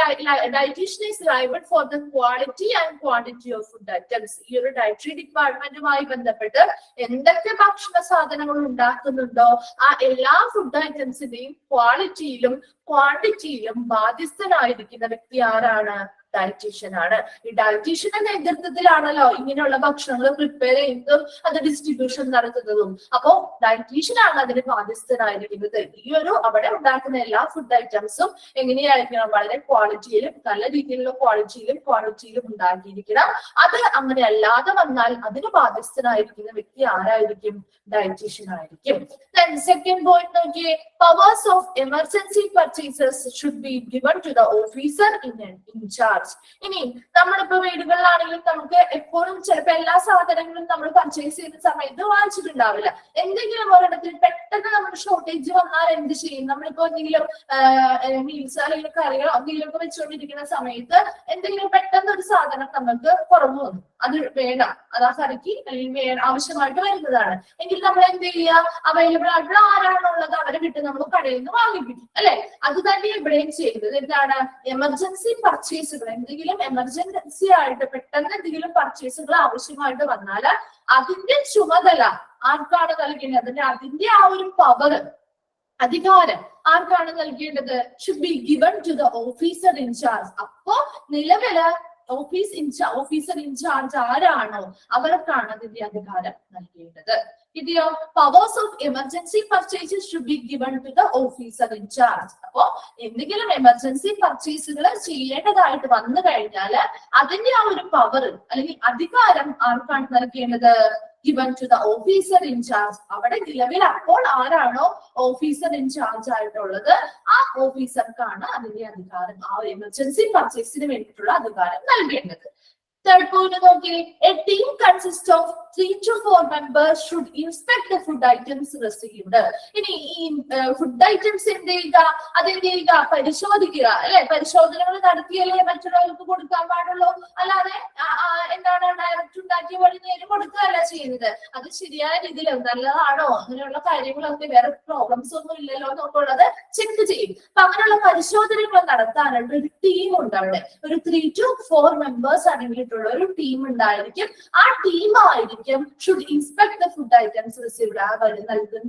dietitian is liable for the quality and quantity of food items. ഈ ഒരു ഡയറ്ററി ഡിപ്പാർട്ട്മെന്റുമായി ബന്ധപ്പെട്ട് എന്തൊക്കെ ഭക്ഷണ സാധനങ്ങൾ ഉണ്ടാക്കുന്നുണ്ടോ ആ എല്ലാ ഫുഡ് ഐറ്റംസിന്റെയും ക്വാളിറ്റിയിലും ക്വാണ്ടിറ്റിയിലും ബാധ്യസ്ഥനായിരിക്കുന്ന വ്യക്തി ആരാണ്? ഡയറ്റീഷ്യൻ ആണ്. ഈ ഡയറ്റീഷ്യന്റെ നേതൃത്വത്തിലാണല്ലോ ഇങ്ങനെയുള്ള ഭക്ഷണങ്ങൾ പ്രിപ്പയർ ചെയ്യുന്നതും അത് ഡിസ്ട്രിബ്യൂഷൻ നടത്തുന്നതും. അപ്പോ ഡയറ്റീഷ്യൻ ആണ് അതിന് ബാധ്യസ്ഥനായിരിക്കുന്നത്. ഈ ഒരു അവിടെ ഉണ്ടാക്കുന്ന എല്ലാ ഫുഡ് ഐറ്റംസും എങ്ങനെയായിരിക്കണം? വളരെ ക്വാളിറ്റിയിലും നല്ല രീതിയിലുള്ള ക്വാളിറ്റിയിലും ഉണ്ടാക്കിയിരിക്കണം. അത് അങ്ങനെ അല്ലാതെ വന്നാൽ അതിന് ബാധ്യസ്ഥനായിരിക്കുന്ന വ്യക്തി ആരായിരിക്കും? ഡയറ്റീഷ്യൻ ആയിരിക്കും. സെക്കൻഡ് പോയിന്റ് നോക്കിയേ, powers of emergency purchases should be given to the officer in charge. ഇനി നമ്മളിപ്പോ വീടുകളിലാണെങ്കിലും നമുക്ക് എപ്പോഴും ചിലപ്പോ എല്ലാ സാധനങ്ങളും നമ്മൾ പർച്ചേസ് ചെയ്യുന്ന സമയത്ത് വാങ്ങിച്ചിട്ടുണ്ടാവില്ല. എന്തെങ്കിലും ഒരിടത്തിൽ പെട്ടെന്ന് നമ്മുടെ ഷോർട്ടേജ് വന്നാൽ എന്ത് ചെയ്യും? നമ്മളിപ്പോ എന്തെങ്കിലും മീൽസ് അല്ലെങ്കിൽ കറികളോ എന്തെങ്കിലും ഒക്കെ വെച്ചുകൊണ്ടിരിക്കുന്ന സമയത്ത് എന്തെങ്കിലും പെട്ടെന്ന് ഒരു സാധനം നമുക്ക് കുറവ് വന്നു, അത് വേണം, അത് ആ കറിക്ക് അല്ലെങ്കിൽ ആവശ്യമായിട്ട് വരുന്നതാണ് എങ്കിൽ നമ്മൾ എന്ത് ചെയ്യുക? അവൈലബിൾ ആയിട്ടുള്ള ആരാണുള്ളത് അവരെ വിട്ട് നമ്മൾ കടയിൽ നിന്ന് വാങ്ങിപ്പിക്കും അല്ലെ. അത് തന്നെ ഇവിടെയും ചെയ്യുന്നത്. എന്താണ്? എമർജൻസി പർച്ചേസുകൾ, എന്തെങ്കിലും എമർജൻസി ആയിട്ട് പെട്ടെന്ന് എന്തെങ്കിലും പർച്ചേസുകൾ ആവശ്യമായിട്ട് വന്നാൽ അതിന്റെ ചുമതല ആർക്കാണ് നൽകേണ്ടത്? അതിന്റെ ആ ഒരു പവർ, അധികാരം ആർക്കാണ് നൽകേണ്ടത്? Should be given to the officer in charge. അപ്പോ നിലവില് ഓഫീസർ ഇൻചാർജ് ആരാണോ അവർക്കാണ് അതിന്റെ അധികാരം നൽകേണ്ടത്. ഇതെയോ powers of emergency purchases should be given to the officer in charge. അപ്പോ എന്തെങ്കിലും എമർജൻസി പർച്ചേസുകൾ ചെയ്യേണ്ടതായിട്ട് വന്നു കഴിഞ്ഞാൽ അതിന്റെ ആ ഒരു പവർ അല്ലെങ്കിൽ അധികാരം ആർക്കാണ് നൽകേണ്ടത്? given to the officer in charge. അവിടെ നിലവിൽ അപ്പോൾ ആരാണോ ഓഫീസർ ഇൻ ചാർജ് ആയിട്ടുള്ളത് ആ ഓഫീസർക്കാണ് അതിന്റെ അധികാരം, ആ എമർജൻസി പർച്ചേസിന് വേണ്ടിയിട്ടുള്ള അധികാരം നൽകേണ്ടത്. Third point നോക്കി, a team consists of 3 to 4 members should inspect the food items received. ഇനി ഈ ഫുഡ് ഐറ്റംസ് എന്ത് ചെയ്യുക, അതെന്ത് ചെയ്യുക, പരിശോധിക്കുക അല്ലെ. പരിശോധനകൾ നടത്തിയല്ലേ മറ്റുള്ളവർക്ക് കൊടുക്കാൻ പാടുള്ളൂ, അല്ലാതെ എന്താണ് ഡയറക്റ്റ് ഉണ്ടാക്കിയ വഴി നേരെ കൊടുക്കുകയല്ല ചെയ്യുന്നത്. അത് ശരിയായ രീതിയിൽ നല്ലതാണോ അങ്ങനെയുള്ള കാര്യങ്ങളൊക്കെ വേറെ പ്രോബ്ലംസ് ഒന്നും ഇല്ലല്ലോ എന്നുള്ളത് ചെക്ക് ചെയ്യും. അപ്പൊ അങ്ങനെയുള്ള പരിശോധനകൾ നടത്താനായിട്ട് ഒരു ടീം ഉണ്ട്. അവിടെ ഒരു 3 to 4 members അടങ്ങിയിട്ടുള്ള ഒരു ടീം ഉണ്ടായിരിക്കും. ആ ടീമായിരിക്കും should inspect the food items received. ആ വഴി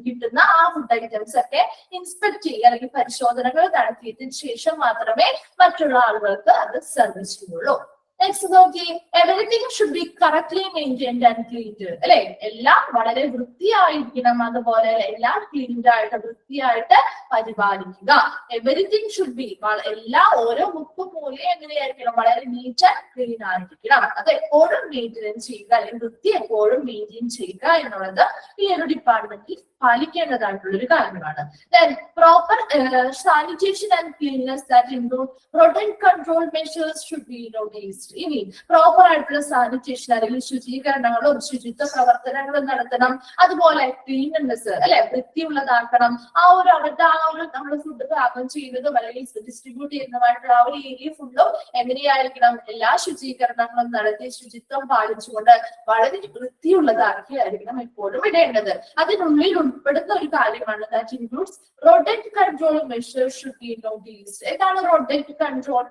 കിട്ടുന്ന ആ ഫുഡ് ഐറ്റംസ് ഒക്കെ ഇൻസ്പെക്ട് ചെയ്യുക അല്ലെങ്കിൽ പരിശോധനകൾ നടത്തിയതിനു ശേഷം മാത്രമേ മറ്റുള്ള ആളുകൾക്ക് അത് സർവീസ് ചെയ്യുള്ളൂ. നെക്സ്റ്റ് നോക്കി, everything should be correctly maintained and cleaned അല്ലെ. എല്ലാം വളരെ വൃത്തിയായിരിക്കണം, അതുപോലെ എല്ലാം ക്ലീൻഡ് ആയിട്ട് വൃത്തിയായിട്ട് പരിപാലിക്കുക. എവരിതിങ് ഷുഡ് ബി, എല്ലാ ഓരോ മുക്കും മൂലയും എങ്ങനെയായിരിക്കണം, വളരെ നീറ്റ് ആൻഡ് ക്ലീൻ ആയിരിക്കണം. അത് എപ്പോഴും മെയിൻറ്റെയിൻ ചെയ്യുക അല്ലെങ്കിൽ വൃത്തി എപ്പോഴും മെയിൻറ്റെയിൻ ചെയ്യുക എന്നുള്ളത് ഈ ഒരു ഡിപ്പാർട്ട്മെന്റിൽ പാലിക്കേണ്ടതായിട്ടുള്ള ഒരു കാര്യമാണ്. Then proper sanitation and cleanliness that include rodent control measures should be noticed. ഇനി പ്രോപ്പർ ആയിട്ടുള്ള സാനിറ്റേഷൻ അല്ലെങ്കിൽ ശുചീകരണങ്ങളും ശുചിത്വ പ്രവർത്തനങ്ങളും നടത്തണം. അതുപോലെ ക്ലീൻനെസ് അല്ലെ, വൃത്തിയുള്ളതാക്കണം. ആ ഒരു അവരുടെ ആ ഒരു നമ്മൾ ഫുഡ് പാകം ചെയ്യുന്നതും അല്ലെങ്കിൽ ഡിസ്ട്രിബ്യൂട്ട് ചെയ്യുന്നതുമായിട്ടുള്ള ആ ഒരു ഏരിയ ഫുള്ളും എങ്ങനെയായിരിക്കണം, എല്ലാ ശുചീകരണങ്ങളും നടത്തി ശുചിത്വം പാലിച്ചുകൊണ്ട് വളരെ വൃത്തിയുള്ളതാക്കിയായിരിക്കണം എപ്പോഴും ഇടേണ്ടത്. അതിനുള്ളിൽ ഉൾപ്പെടുന്ന ഒരു കാര്യമാണ് that includes rodent control measures should be noticed. എന്താണ് rodent control?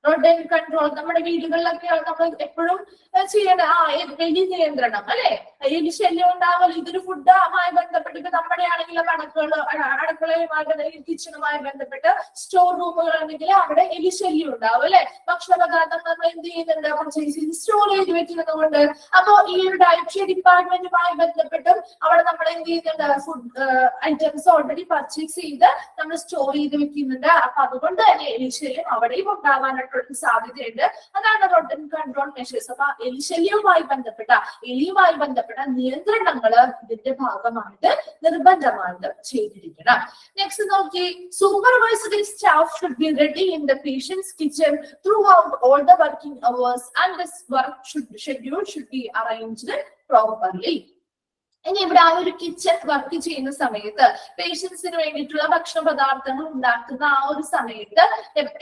rodent control നമ്മുടെ വീടുകളിലൊക്കെ നമ്മൾ എപ്പോഴും ചെയ്യേണ്ട എലി നിയന്ത്രണം അല്ലെ. എലി ശല്യം ഉണ്ടാവല്ലോ. ഇതൊരു ഫുഡുമായി ബന്ധപ്പെട്ട് ഇപ്പൊ നമ്മുടെ ആണെങ്കിലും അടുക്കളയുമായി കിച്ചണുമായി ബന്ധപ്പെട്ട് സ്റ്റോർ റൂമുകൾ ആണെങ്കിൽ അവിടെ എലി ശല്യം ഉണ്ടാവും അല്ലെ. ഭക്ഷണ പദാർത്ഥം നമ്മൾ എന്ത് ചെയ്യുന്നുണ്ട്, പർച്ചേസ് ചെയ്ത് സ്റ്റോർ ചെയ്ത് വെക്കുന്നതുകൊണ്ട്. അപ്പോ ഈ ഒരു ഡയറ്ററി ഡിപ്പാർട്ട്മെന്റുമായി ബന്ധപ്പെട്ടും അവിടെ നമ്മൾ എന്ത് ചെയ്യുന്നുണ്ട്, ഫുഡ് ഐറ്റംസ് ഓൾറെഡി പർച്ചേസ് ചെയ്ത് നമ്മൾ സ്റ്റോർ ചെയ്ത് വെക്കുന്നുണ്ട്. അപ്പൊ അതുകൊണ്ട് തന്നെ എലി ശല്യം അവിടെയും ഉണ്ടാവാനായിട്ട് സാധ്യതയുണ്ട്. അതാണ് rodent control measures. അപ്പൊ എലിശല്യവുമായി ബന്ധപ്പെട്ട നിയന്ത്രണങ്ങൾ ഇതിന്റെ ഭാഗമായിട്ട് നിർബന്ധമായിട്ട് ചെയ്തിരിക്കണം. നെക്സ്റ്റ് നോക്കി, supervisory staff should be ready in the patients kitchen throughout all the working hours and this work schedule should be arranged properly. ഇനി ഇവിടെ ആ ഒരു കിച്ചൺ വർക്ക് ചെയ്യുന്ന സമയത്ത് പേഷ്യൻസിന് വേണ്ടിയിട്ടുള്ള ഭക്ഷണ പദാർത്ഥങ്ങൾ ഉണ്ടാക്കുന്ന ആ ഒരു സമയത്ത്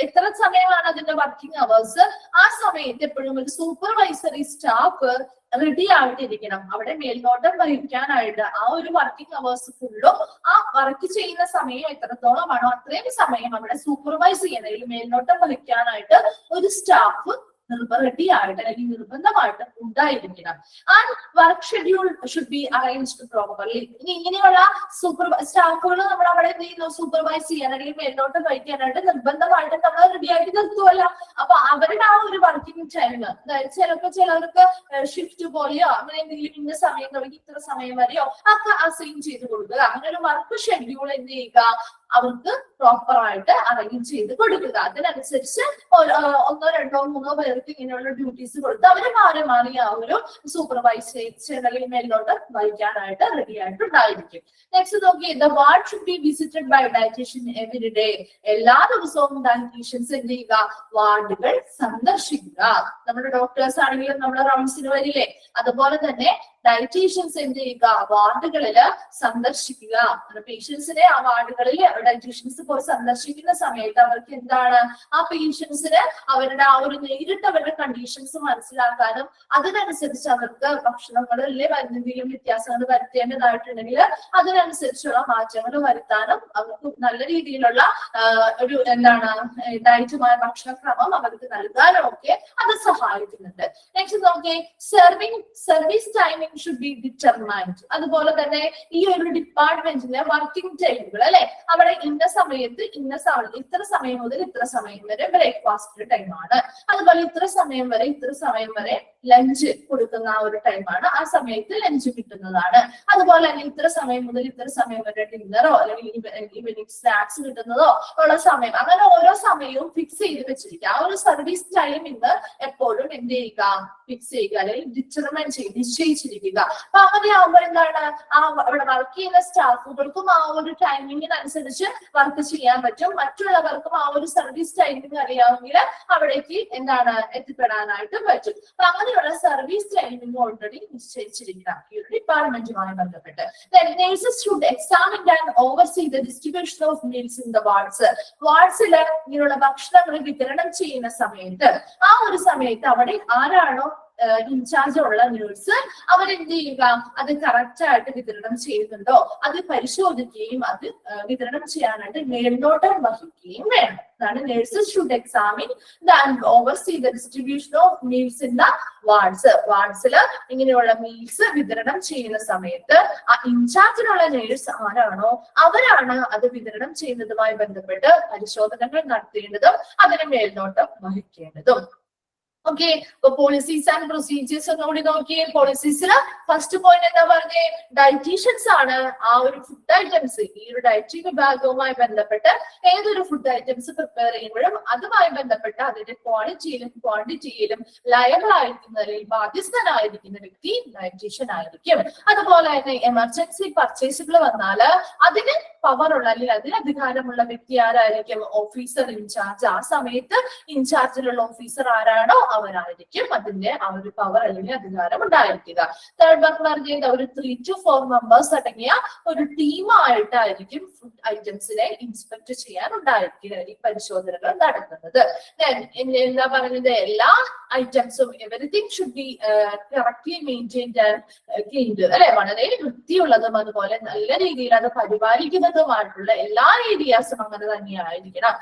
എത്ര സമയമാണ് അതിന്റെ വർക്കിംഗ് അവേഴ്സ്, ആ സമയത്ത് എപ്പോഴും ഒരു സൂപ്പർവൈസറി സ്റ്റാഫ് റെഡി ആയിട്ടിരിക്കണം. അവിടെ മേൽനോട്ടം വഹിക്കാനായിട്ട് ആ ഒരു വർക്കിംഗ് അവേഴ്സ് ഫുള്ളും ആ വർക്ക് ചെയ്യുന്ന സമയം എത്രത്തോളമാണോ അത്രയും സമയം അവിടെ സൂപ്പർവൈസ് ചെയ്യണമെങ്കിൽ മേൽനോട്ടം വഹിക്കാനായിട്ട് ഒരു സ്റ്റാഫ് റെഡി ആയിട്ട് അല്ലെങ്കിൽ നിർബന്ധമായിട്ട് ഉണ്ടായിരിക്കണം. And work schedule should be arranged properly. ഇനി ഇങ്ങനെയുള്ള സ്റ്റാഫുകൾ നമ്മൾ അവിടെ എന്ത് ചെയ്യുന്നു, സൂപ്പർവൈസ് ചെയ്യാൻ അല്ലെങ്കിൽ മേലോട്ട് വഹിക്കാനായിട്ട് നിർബന്ധമായിട്ട് നമ്മൾ റെഡി ആയിട്ട് നിർത്തുമല്ല. അപ്പൊ അവരുടെ ആ ഒരു വർക്കിംഗ് ടൈം, ചിലർക്ക് ഷിഫ്റ്റ് പോലെയോ അങ്ങനെ എന്തെങ്കിലും ഇന്ന സമയം തുടങ്ങി ഇത്ര സമയം വരെയോ ഒക്കെ അസൈൻ ചെയ്ത് കൊടുക്കുക. അങ്ങനെ ഒരു വർക്ക് ഷെഡ്യൂൾ എന്ത് ചെയ്യുക, അവർക്ക് പ്രോപ്പർ ആയിട്ട് അറേഞ്ച് ചെയ്ത് കൊടുക്കുക. അതിനനുസരിച്ച് 1, 2, 3 പേർക്ക് ഇങ്ങനെയുള്ള ഡ്യൂട്ടീസ് കൊടുത്ത് അവര് മാറി മാറി ആ ഒരു സൂപ്പർവൈസേഷൻ അല്ലെങ്കിൽ മേലോട്ട് വഹിക്കാനായിട്ട് റെഡി ആയിട്ടുണ്ടായിരിക്കും. നെക്സ്റ്റ് നോക്കി, the ward should be visited by dietitian every day. എല്ലാ ദിവസവും ഡയറ്റീഷ്യൻസ് എന്ത് ചെയ്യുക, വാർഡുകൾ സന്ദർശിക്കുക. നമ്മുടെ ഡോക്ടേഴ്സ് ആണെങ്കിലും നമ്മുടെ റൗണ്ട്സിന് വരില്ലേ, അതുപോലെ തന്നെ ഡയറ്റീഷ്യൻസ് എന്ത് ചെയ്യുക, വാർഡുകളില് സന്ദർശിക്കുക. പേഷ്യൻസിനെ ആ വാർഡുകളിൽ ഡയറ്റീഷ്യൻസ് പോയി സന്ദർശിക്കുന്ന സമയത്ത് അവർക്ക് എന്താണ്, ആ പേഷ്യൻസിന് അവരുടെ ആ ഒരു നേരിട്ട് അവരുടെ കണ്ടീഷൻസ് മനസ്സിലാക്കാനും അതിനനുസരിച്ച് അവർക്ക് ഭക്ഷണങ്ങളിലെ എന്തെങ്കിലും വ്യത്യാസങ്ങൾ വരുത്തേണ്ടതായിട്ടുണ്ടെങ്കിൽ അതിനനുസരിച്ചുള്ള മാറ്റങ്ങൾ വരുത്താനും അവർക്ക് നല്ല രീതിയിലുള്ള ഒരു ഡയറ്റുമായ ഭക്ഷണക്രമം അവർക്ക് നൽകാനും ഒക്കെ അത് സഹായിക്കുന്നുണ്ട്. നെക്സ്റ്റ് നോക്കിയേ, service timing should be determined. അതുപോലെ തന്നെ ഈ ഒരു ഡിപ്പാർട്ട്മെന്റിലെ വർക്കിംഗ് ടൈമുകൾ അല്ലെ, അവിടെ ഇന്ന സമയത്ത് ഇത്ര സമയം മുതൽ ഇത്ര സമയം വരെ ബ്രേക്ക്ഫാസ്റ്റ് ടൈമാണ്, അതുപോലെ ഇത്ര സമയം വരെ ലഞ്ച് കൊടുക്കുന്ന ആ ഒരു ടൈമാണ്, ആ സമയത്ത് ലഞ്ച് കിട്ടുന്നതാണ്. അതുപോലെ തന്നെ ഇത്ര സമയം മുതൽ ഇത്ര സമയം വരെ ഡിന്നറോ അല്ലെങ്കിൽ ഈവനിങ് സ്നാക്സ് കിട്ടുന്നതോ ഉള്ള സമയം, അങ്ങനെ ഓരോ സമയവും ഫിക്സ് ചെയ്ത് വെച്ചിരിക്കുക. ആ ഒരു സർവീസ് ടൈമിങ് എപ്പോഴും എന്ത് ചെയ്യുക, ഫിക്സ് ചെയ്യുക അല്ലെങ്കിൽ ഡിറ്റർമൈൻ ചെയ്ത് നിശ്ചയിച്ചിരിക്കുക. അപ്പൊ അങ്ങനെയാകുമ്പോൾ എന്താണ്, അവിടെ വർക്ക് ചെയ്യുന്ന സ്റ്റാഫുകൾക്കും ആ ഒരു ടൈമിങ്ങിനനുസരിച്ച് വർക്ക് ചെയ്യാൻ പറ്റും. മറ്റുള്ളവർക്കും ആ ഒരു സർവീസ് ടൈമിംഗ് അറിയാമെങ്കിൽ അവിടേക്ക് എന്താണ് എത്തിപ്പെടാനായിട്ട് പറ്റും. അപ്പൊ അങ്ങനെയുള്ള സർവീസ് ടൈമിംഗ് ഓൾറെഡി നിശ്ചയിച്ചിരിക്കണം ഈ ഒരു ഡിപ്പാർട്ട്മെന്റുമായി ബന്ധപ്പെട്ട്. Nurses should examine and oversee the distribution of meals in the wards. വാർഡ്സില് ഇങ്ങനെയുള്ള ഭക്ഷണങ്ങൾ വിതരണം ചെയ്യുന്ന സമയത്ത് ആ ഒരു സമയത്ത് അവിടെ ആരാണോ ഇൻചാർജ് ഉള്ള നേഴ്സ് അവരെന്ത് ചെയ്യുക, അത് കറക്റ്റ് ആയിട്ട് വിതരണം ചെയ്യുന്നുണ്ടോ അത് പരിശോധിക്കുകയും അത് വിതരണം ചെയ്യാനായിട്ട് മേൽനോട്ടം വഹിക്കുകയും വേണം. അതാണ് nurses should examine and oversee the distribution of meals in the wards. വാർഡ്സില് ഇങ്ങനെയുള്ള മീൽസ് വിതരണം ചെയ്യുന്ന സമയത്ത് ആ ഇൻചാർജിലുള്ള നേഴ്സ് ആരാണോ അവരാണ് അത് വിതരണം ചെയ്യുന്നതുമായി ബന്ധപ്പെട്ട് പരിശോധനകൾ നടത്തേണ്ടതും അതിന് മേൽനോട്ടം വഹിക്കേണ്ടതും. ഓക്കെ, അപ്പൊ പോളിസീസ് ആൻഡ് പ്രൊസീജിയേഴ്സ് ഒന്നുകൂടി നോക്കിയേ. പോളിസീസില് ഫസ്റ്റ് പോയിന്റ് എന്താ പറഞ്ഞേ, ഡയറ്റീഷ്യൻസ് ആണ് ആ ഒരു ഫുഡ് ഐറ്റംസ്, ഈ ഒരു ഡയറ്ററി വിഭാഗവുമായി ബന്ധപ്പെട്ട് ഏതൊരു ഫുഡ് ഐറ്റംസ് പ്രിപ്പയർ ചെയ്യുമ്പോഴും അതുമായി ബന്ധപ്പെട്ട് അതിന്റെ ക്വാളിറ്റിയിലും ക്വാണ്ടിറ്റിയിലും ലയബിൾ ആയിരിക്കുന്നതിൽ ബാധ്യസ്ഥനായിരിക്കുന്ന വ്യക്തി ഡയറ്റീഷ്യൻ ആയിരിക്കും. അതുപോലെ തന്നെ എമർജൻസി പർച്ചേസുകൾ വന്നാല് അതിന് പവർ ഉള്ള അല്ലെങ്കിൽ അതിന് അധികാരമുള്ള വ്യക്തി ആരായിരിക്കും, ഓഫീസർ ഇൻചാർജ്. ആ സമയത്ത് ഇൻചാർജിലുള്ള ഓഫീസർ ആരാണോ അവരായിരിക്കും അതിന്റെ ആ ഒരു പവർ അല്ലെങ്കിൽ അധികാരം ഉണ്ടായിരിക്കുക. തേർഡ് വൺ പറഞ്ഞത് ഒരു 3 to 4 മെമ്പേഴ്സ് അടങ്ങിയ ഒരു ടീമായിട്ടായിരിക്കും ഫുഡ് ഐറ്റംസിനെ ഇൻസ്പെക്ട് ചെയ്യാൻ ഉണ്ടായിരിക്കുക ഈ പരിശോധനകൾ നടത്തുന്നത്. എന്താ പറയുന്നത്, എല്ലാ ഐറ്റംസും everything should be correctly maintained and cleaned അല്ലെ, വളരെ വൃത്തിയുള്ളതും അതുപോലെ നല്ല രീതിയിൽ അത് പരിപാലിക്കുന്നതുമായിട്ടുള്ള എല്ലാ ഏരിയാസും അങ്ങനെ തന്നെയായിരിക്കണം.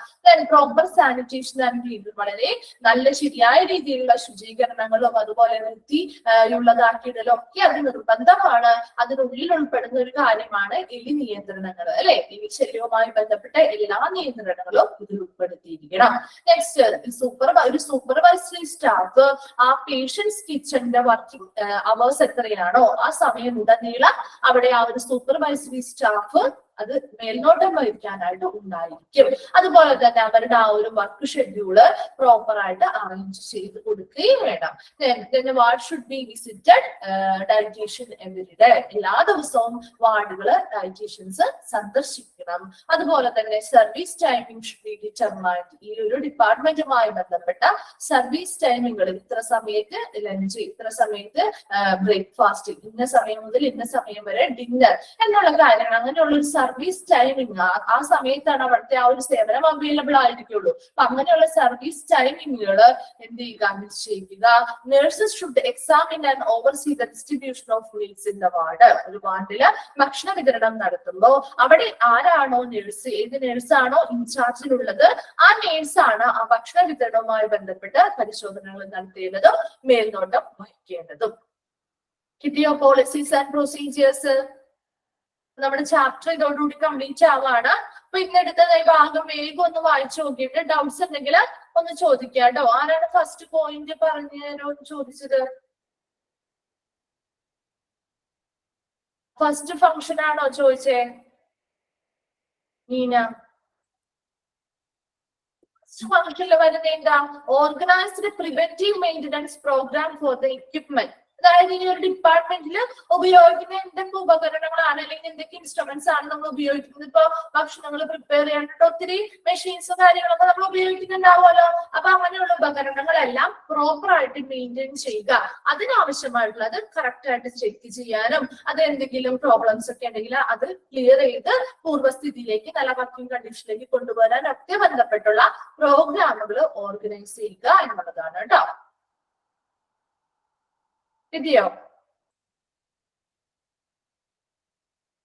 പ്രോപ്പർ സാനിറ്റേഷൻ ആൻഡ് ക്ലീനിങ്, വളരെ നല്ല ശരിയായ രീതിയിലുള്ള ശുചീകരണങ്ങളും അതുപോലെ വൃത്തിയുള്ളതാക്കിയിടലും ഒക്കെ അത് നിർബന്ധമാണ്. അതിനുള്ളിൽ ഉൾപ്പെടുന്ന ഒരു കാര്യമാണ് എലി നിയന്ത്രണങ്ങൾ അല്ലെ, എലി ശല്യവുമായി ബന്ധപ്പെട്ട എല്ലാ നിയന്ത്രണങ്ങളും ഇതിൽ ഉൾപ്പെടുത്തിയിരിക്കണം. നെക്സ്റ്റ് ഒരു സൂപ്പർവൈസറി സ്റ്റാഫ് ആ പേഷ്യൻസ് കിച്ചന്റെ വർക്കിംഗ് അവേഴ്സ് എത്രയാണോ ആ സമയം ഉടനീളം അവിടെ ആ ഒരു സൂപ്പർവൈസറി സ്റ്റാഫ് അത് മേൽനോട്ടം വഹിക്കാനായിട്ട് ഉണ്ടായിരിക്കും. അതുപോലെ തന്നെ അവരുടെ ആ ഒരു വർക്ക് ഷെഡ്യൂള് പ്രോപ്പർ ആയിട്ട് അറേഞ്ച് ചെയ്ത് കൊടുക്കുകയും വേണം. Ward should be visited dietitian every day, എല്ലാ ദിവസവും വാർഡുകള് ഡയറ്റീഷ്യൻസ് സന്ദർശിക്കണം. അതുപോലെ തന്നെ service timing should be determined, ഈ ഒരു ഡിപ്പാർട്ട്മെന്റുമായി ബന്ധപ്പെട്ട സർവീസ് ടൈമിംഗുകൾ ഇത്ര സമയത്ത് ലഞ്ച്, ഇത്ര സമയത്ത് ബ്രേക്ക്ഫാസ്റ്റ്, ഇന്ന സമയം മുതൽ ഇന്ന സമയം വരെ ഡിന്നർ എന്നുള്ള കാര്യങ്ങൾ, അങ്ങനെയുള്ള ഒരു സർവീസ് ടൈമിംഗ് ആ സമയത്താണ് അവിടുത്തെ ആ ഒരു സേവനം അവൈലബിൾ ആയിരിക്കുള്ളൂ. അപ്പൊ അങ്ങനെയുള്ള സർവീസ് ടൈമിംഗുകൾ എന്ത് ചെയ്യുക, നിശ്ചയിക്കുക. Nurses should examine and oversee the distribution of meals in the ward. ഒരു വാർഡില് ഭക്ഷണ വിതരണം നടത്തുമ്പോൾ അവിടെ ആരാണോ നേഴ്സ്, ഏത് നേഴ്സാണോ ഇൻചാർജിലുള്ളത് ആ നേഴ്സാണ് ആ ഭക്ഷണ വിതരണവുമായി ബന്ധപ്പെട്ട് പരിശോധനകൾ നടത്തേണ്ടതും മേൽനോട്ടം വഹിക്കേണ്ടതും. കിട്ടിയോ പോളിസീസ് ആൻഡ് പ്രൊസീജിയേഴ്സ്? നമ്മുടെ ചാപ്റ്റർ ഇതോടുകൂടി കംപ്ലീറ്റ് ആവാണ്. അപ്പൊ ഇന്നെടുത്ത ഭാഗം വേഗം ഒന്ന് വായിച്ചു നോക്കിയിട്ട് ഡൗട്ട്സ് ഉണ്ടെങ്കിൽ ഒന്ന് ചോദിക്കാം കേട്ടോ. ആരാണ് ഫസ്റ്റ് പോയിന്റ് പറഞ്ഞു ചോദിച്ചത്? ഫസ്റ്റ് ഫംഗ്ഷൻ ആണോ ചോദിച്ചേ നീന? ഫംഗ്ഷനിൽ വരുന്ന എന്താ, organised preventive maintenance programme for the equipment. അതായത് ഈ ഒരു ഡിപ്പാർട്ട്മെന്റിൽ ഉപയോഗിക്കുന്ന എന്തൊക്കെ ഉപകരണങ്ങളാണ് അല്ലെങ്കിൽ എന്തൊക്കെ ഇൻസ്ട്രുമെന്റ്സ് ആണ് നമ്മൾ ഉപയോഗിക്കുന്നത്. ഇപ്പൊ ഭക്ഷണങ്ങൾ പ്രിപ്പയർ ചെയ്യാനായിട്ട് ഒത്തിരി മെഷീൻസും കാര്യങ്ങളൊക്കെ നമ്മൾ ഉപയോഗിക്കുന്നുണ്ടാവുമല്ലോ. അപ്പൊ അങ്ങനെയുള്ള ഉപകരണങ്ങളെല്ലാം പ്രോപ്പർ ആയിട്ട് മെയിൻറ്റെയിൻ ചെയ്യുക, അതിനാവശ്യമായിട്ടുള്ളത് കറക്റ്റ് ആയിട്ട് ചെക്ക് ചെയ്യാനും അത് എന്തെങ്കിലും പ്രോബ്ലംസ് ഒക്കെ ഉണ്ടെങ്കിൽ അത് ക്ലിയർ ചെയ്ത് പൂർവ്വസ്ഥിതിയിലേക്ക് നല്ല വർക്കിംഗ് കണ്ടീഷനിലേക്ക് കൊണ്ടുവരാൻ ഒക്കെ ബന്ധപ്പെട്ടുള്ള പ്രോഗ്രാമുകൾ ഓർഗനൈസ് ചെയ്യുക എന്നുള്ളതാണ് കേട്ടോ. കിട്ടിയോ?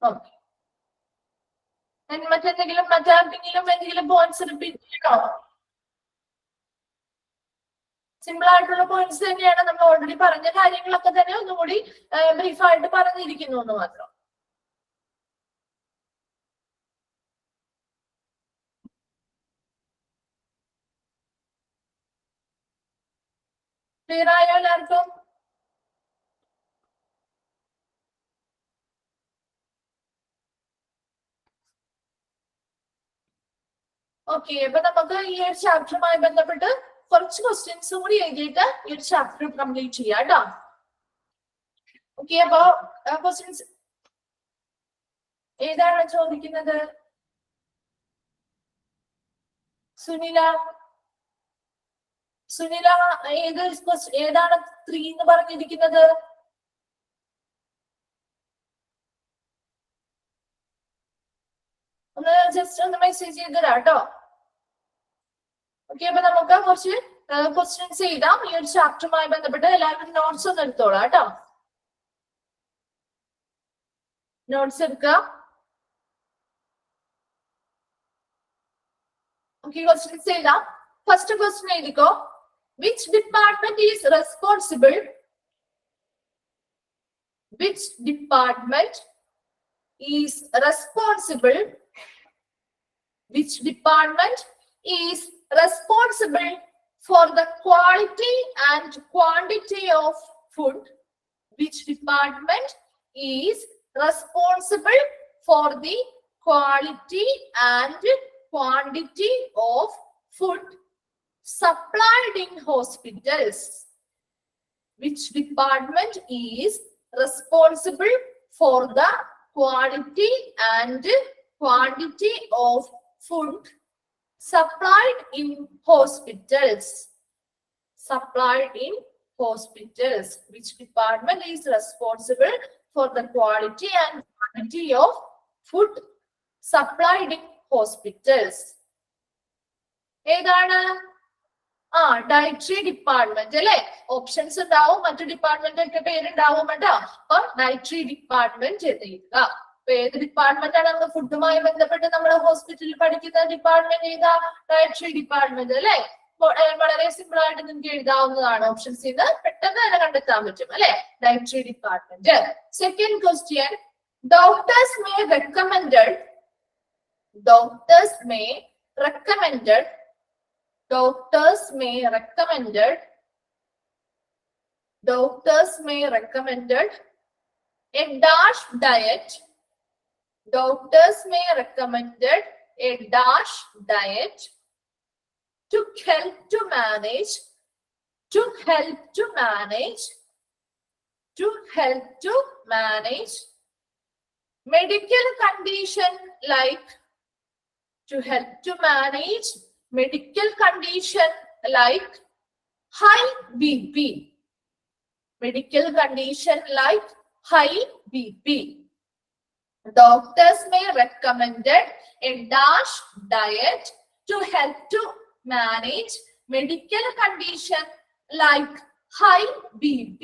ഓക്കെ, മറ്റാർക്കെങ്കിലും എന്തെങ്കിലും പോയിന്റ്സ് റിപ്പീറ്റ് ചെയ്യണോ? സിമ്പിൾ ആയിട്ടുള്ള പോയിന്റ്സ് തന്നെയാണ്. നമ്മൾ ഓൾറെഡി പറഞ്ഞ കാര്യങ്ങളൊക്കെ തന്നെ ഒന്നുകൂടി ബ്രീഫായിട്ട് പറഞ്ഞിരിക്കുന്നു എന്ന് മാത്രം. ക്ലിയർ ആയോ എല്ലാവർക്കും? ഓക്കെ, അപ്പൊ നമുക്ക് ഈ ഒരു ചാപ്റ്ററുമായി ബന്ധപ്പെട്ട് കുറച്ച് ക്വസ്റ്റ്യൻസ് കൂടി എഴുതിയിട്ട് ഈ ഒരു ചാപ്റ്റർ കംപ്ലീറ്റ് ചെയ്യാം കേട്ടോ. ഓക്കെ, അപ്പൊ ക്വസ്റ്റ്യൻസ് ഏതാണ് ചോദിക്കുന്നത്? സുനില, സുനില ഏതാണ് 3 എന്ന് പറഞ്ഞിരിക്കുന്നത്? ഒന്ന് ജസ്റ്റ് ഒന്ന് മെസ്സേജ് ചെയ്തരാ കേട്ടോ. ഓക്കെ, അപ്പൊ നമുക്ക് കുറച്ച് ക്വസ്റ്റ്യൻസ് എഴുതാം ഈ ഒരു ചാപ്റ്ററുമായി ബന്ധപ്പെട്ട്. എല്ലാവരും നോട്ട്സ് ഒന്ന് എടുത്തോളാം കേട്ടോ. നോട്ട്സ് എടുക്കുക. ഓക്കെ, ക്വസ്റ്റ്യൻസ് എഴുതാം. ഫസ്റ്റ് ക്വസ്റ്റ്യൻ എഴുതിക്കോ. Which department is responsible? Which department is responsible? Which department is responsible for the quality and quantity of food? Which department is responsible for the quality and quantity of food supplied in hospitals? Which department is responsible for the quality and quantity of food supplied in hospitals? Supplied in hospitals. Which department is responsible for the quality and quantity of food supplied in hospitals? ഏതാണ്? Dietary department അല്ലെ. Options ഉണ്ടാവും, മറ്റു department ഒക്കെ പേരുണ്ടാവും കേട്ടോ. അപ്പൊ dietary department എഴുതുക. അപ്പൊ ഏത് ഡിപ്പാർട്ട്മെന്റ് ആണ് നമ്മൾ ഫുഡുമായി ബന്ധപ്പെട്ട് നമ്മൾ ഹോസ്പിറ്റലിൽ പഠിക്കുന്ന ഡിപ്പാർട്ട്മെന്റ് ഏതാ? ഡയറ്ററി ഡിപ്പാർട്ട്മെന്റ് അല്ലെ. വളരെ സിമ്പിൾ ആയിട്ട് നിങ്ങൾക്ക് എഴുതാവുന്നതാണ്. ഓപ്ഷൻസ് ഇത് പെട്ടെന്ന് തന്നെ കണ്ടെത്താൻ പറ്റും അല്ലെ. Dietary department. Second question. Doctors may recommended. Doctors may recommended a dash diet. Doctors may recommended a dash diet to help to manage medical condition like high BP. Medical condition like high BP. Doctors may recommended a dash diet to help to manage medical condition like high BP.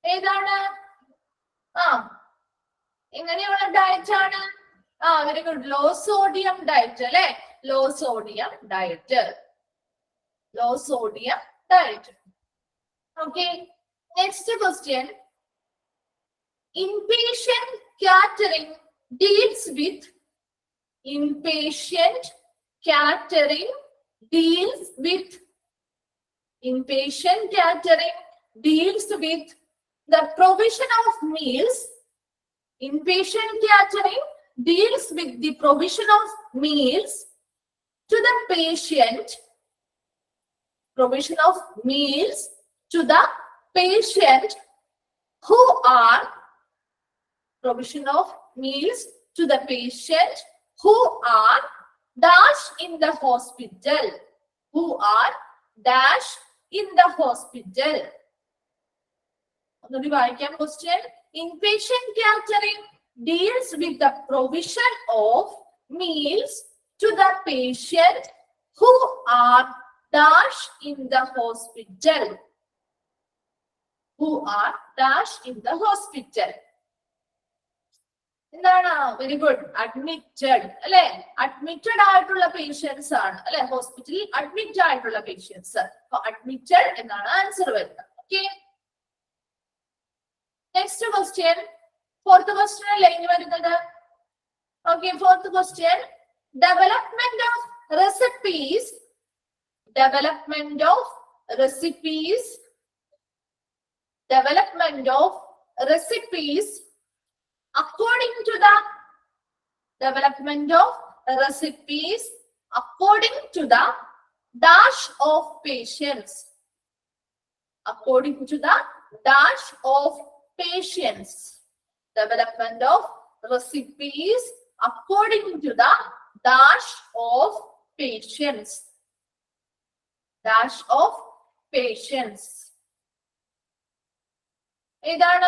ഏതാണ്? എങ്ങനെയുള്ള diet ആണ്? Very good. Low sodium diet അല്ലെ. Low sodium diet. Okay, next question. Inpatient catering deals with the provision of meals. Inpatient catering deals with the provision of meals to the patient. Provision of meals to the patient who are dash in the hospital. വായിക്കാം question. Inpatient catering deals with the provision of meals to the patient who are dash in the hospital. എന്താണ്? Very good. Admitted അല്ലെ? Admitted ആയിട്ടുള്ള patients ആണ് അല്ലെ? ഹോസ്പിറ്റലിൽ admit ആയിട്ടുള്ള patients. അപ്പൊ admitted എന്നാണ് ആൻസർ വരുന്നത്. Okay, next question. Fourth question അല്ലേ ഇനി വരുന്നത്? Okay, fourth question. Development of recipes. Development of recipes. Development of recipes according to the development of recipes according to the dash of patients. According to the dash of patients. Development of recipes according to the dash of patients. Dash of patients. ഏതാണ്?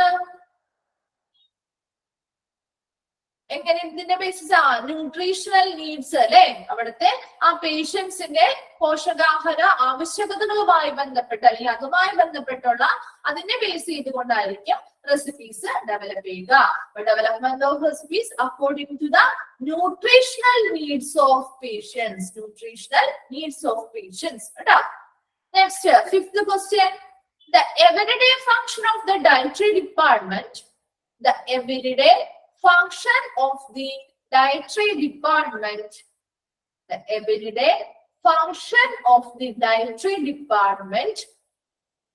എങ്ങനെ ഇതിന്റെ basis? Nutritional needs അല്ലെ? അവിടുത്തെ ആ പേഷ്യൻസിന്റെ പോഷകാഹാര ആവശ്യകതകളുമായി ബന്ധപ്പെട്ട് അല്ലെങ്കിൽ അതുമായി ബന്ധപ്പെട്ടുള്ള അതിനെ ബേസ് ചെയ്തുകൊണ്ടായിരിക്കും റെസിപ്പീസ് ഡെവലപ്പ് ചെയ്യുക. Development of recipes according to the nutritional needs of patients. Nutritional needs of patients കേട്ടോ. Next, fifth question. The everyday function of the dietary department. The everyday function of the dietary department. The everyday function of the dietary department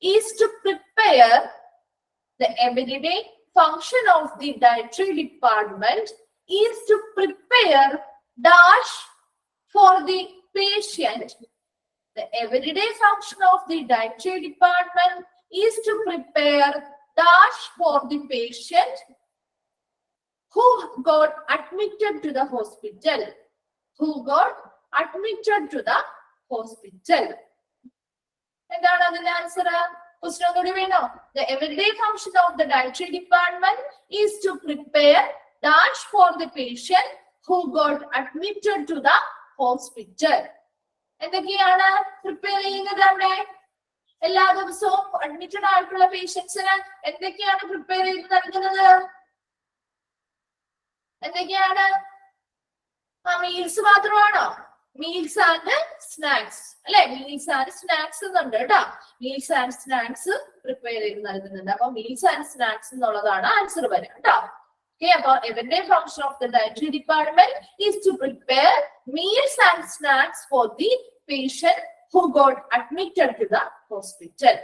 is to prepare. The everyday function of the dietary department is to prepare dash for the patient. The everyday function of the dietary department is to prepare dash for the patient who got admitted to the hospital. Who got admitted to the hospital. എന്താണ് അതിന്റെ answer? Question കൂടി വേണോ? The everyday function of the dietary department is to prepare dash for the patient who got admitted to the hospital. എന്തൊക്കെയാണ് prepare ചെയ്യുന്നത്? അവിടെ എല്ലാ ദിവസവും admitted ആയിട്ടുള്ള പേഷ്യൻസിന് എന്തൊക്കെയാണ് പ്രിപ്പയർ ചെയ്ത് നൽകുന്നത്? എന്തൊക്കെയാണ്? മീൽസ് മാത്രമാണോ? മീൽസ് ആൻഡ് സ്നാക്സ് അല്ലെ? മീൽസ് ആൻഡ് സ്നാക്സ് എന്നുണ്ട് കേട്ടോ. മീൽസ് ആൻഡ് സ്നാക്സ് പ്രിപ്പയർ ചെയ്ത് നൽകുന്നുണ്ട്. അപ്പൊ മീൽസ് ആൻഡ് സ്നാക്സ് എന്നുള്ളതാണ് ആൻസർ വരിക കേട്ടോ. Okay, about everyday function of the dietary department is to prepare meals and snacks for the patient who got admitted to the hospital.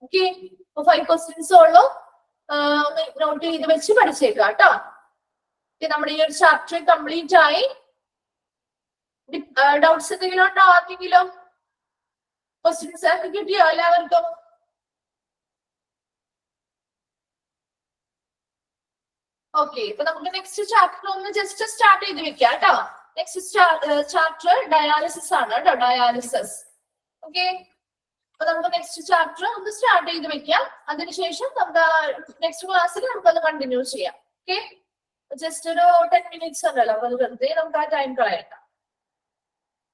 Okay, so 5 questions ഉള്ളൂ. Not ചെയ്ത് വെച്ച് പഠിച്ചേക്കാം കേട്ടോ. നമ്മുടെ ഈ ഒരു ചാപ്റ്റർ കംപ്ലീറ്റ് ആയി. ഡൗട്ട്സ് എന്തെങ്കിലും ഉണ്ടോ? ആർക്കെങ്കിലും ക്വസ്റ്റ്യൻസ് ഒക്കെ കിട്ടിയോ എല്ലാവർക്കും? ഓക്കെ, ഇപ്പൊ നമുക്ക് നെക്സ്റ്റ് ചാപ്റ്റർ ഒന്ന് ജസ്റ്റ് സ്റ്റാർട്ട് ചെയ്ത് വെക്കാം കേട്ടോ. നെക്സ്റ്റ് ചാപ്റ്റർ ഡയാലിസിസ് ആണ് കേട്ടോ. ഡയാലിസിസ്. ഓക്കെ, അപ്പൊ നമുക്ക് നെക്സ്റ്റ് ചാപ്റ്റർ ഒന്ന് സ്റ്റാർട്ട് ചെയ്ത് വെക്കാം. അതിനുശേഷം നമുക്ക് നെക്സ്റ്റ് ക്ലാസ്സിൽ നമുക്കത് കണ്ടിന്യൂ ചെയ്യാം. ഓക്കെ, ജസ്റ്റ് ഒരു 10 minutes ഉണ്ടല്ലോ, അപ്പൊ അത് വെറുതെ നമുക്ക് ആ ടൈം കളയണ്ട.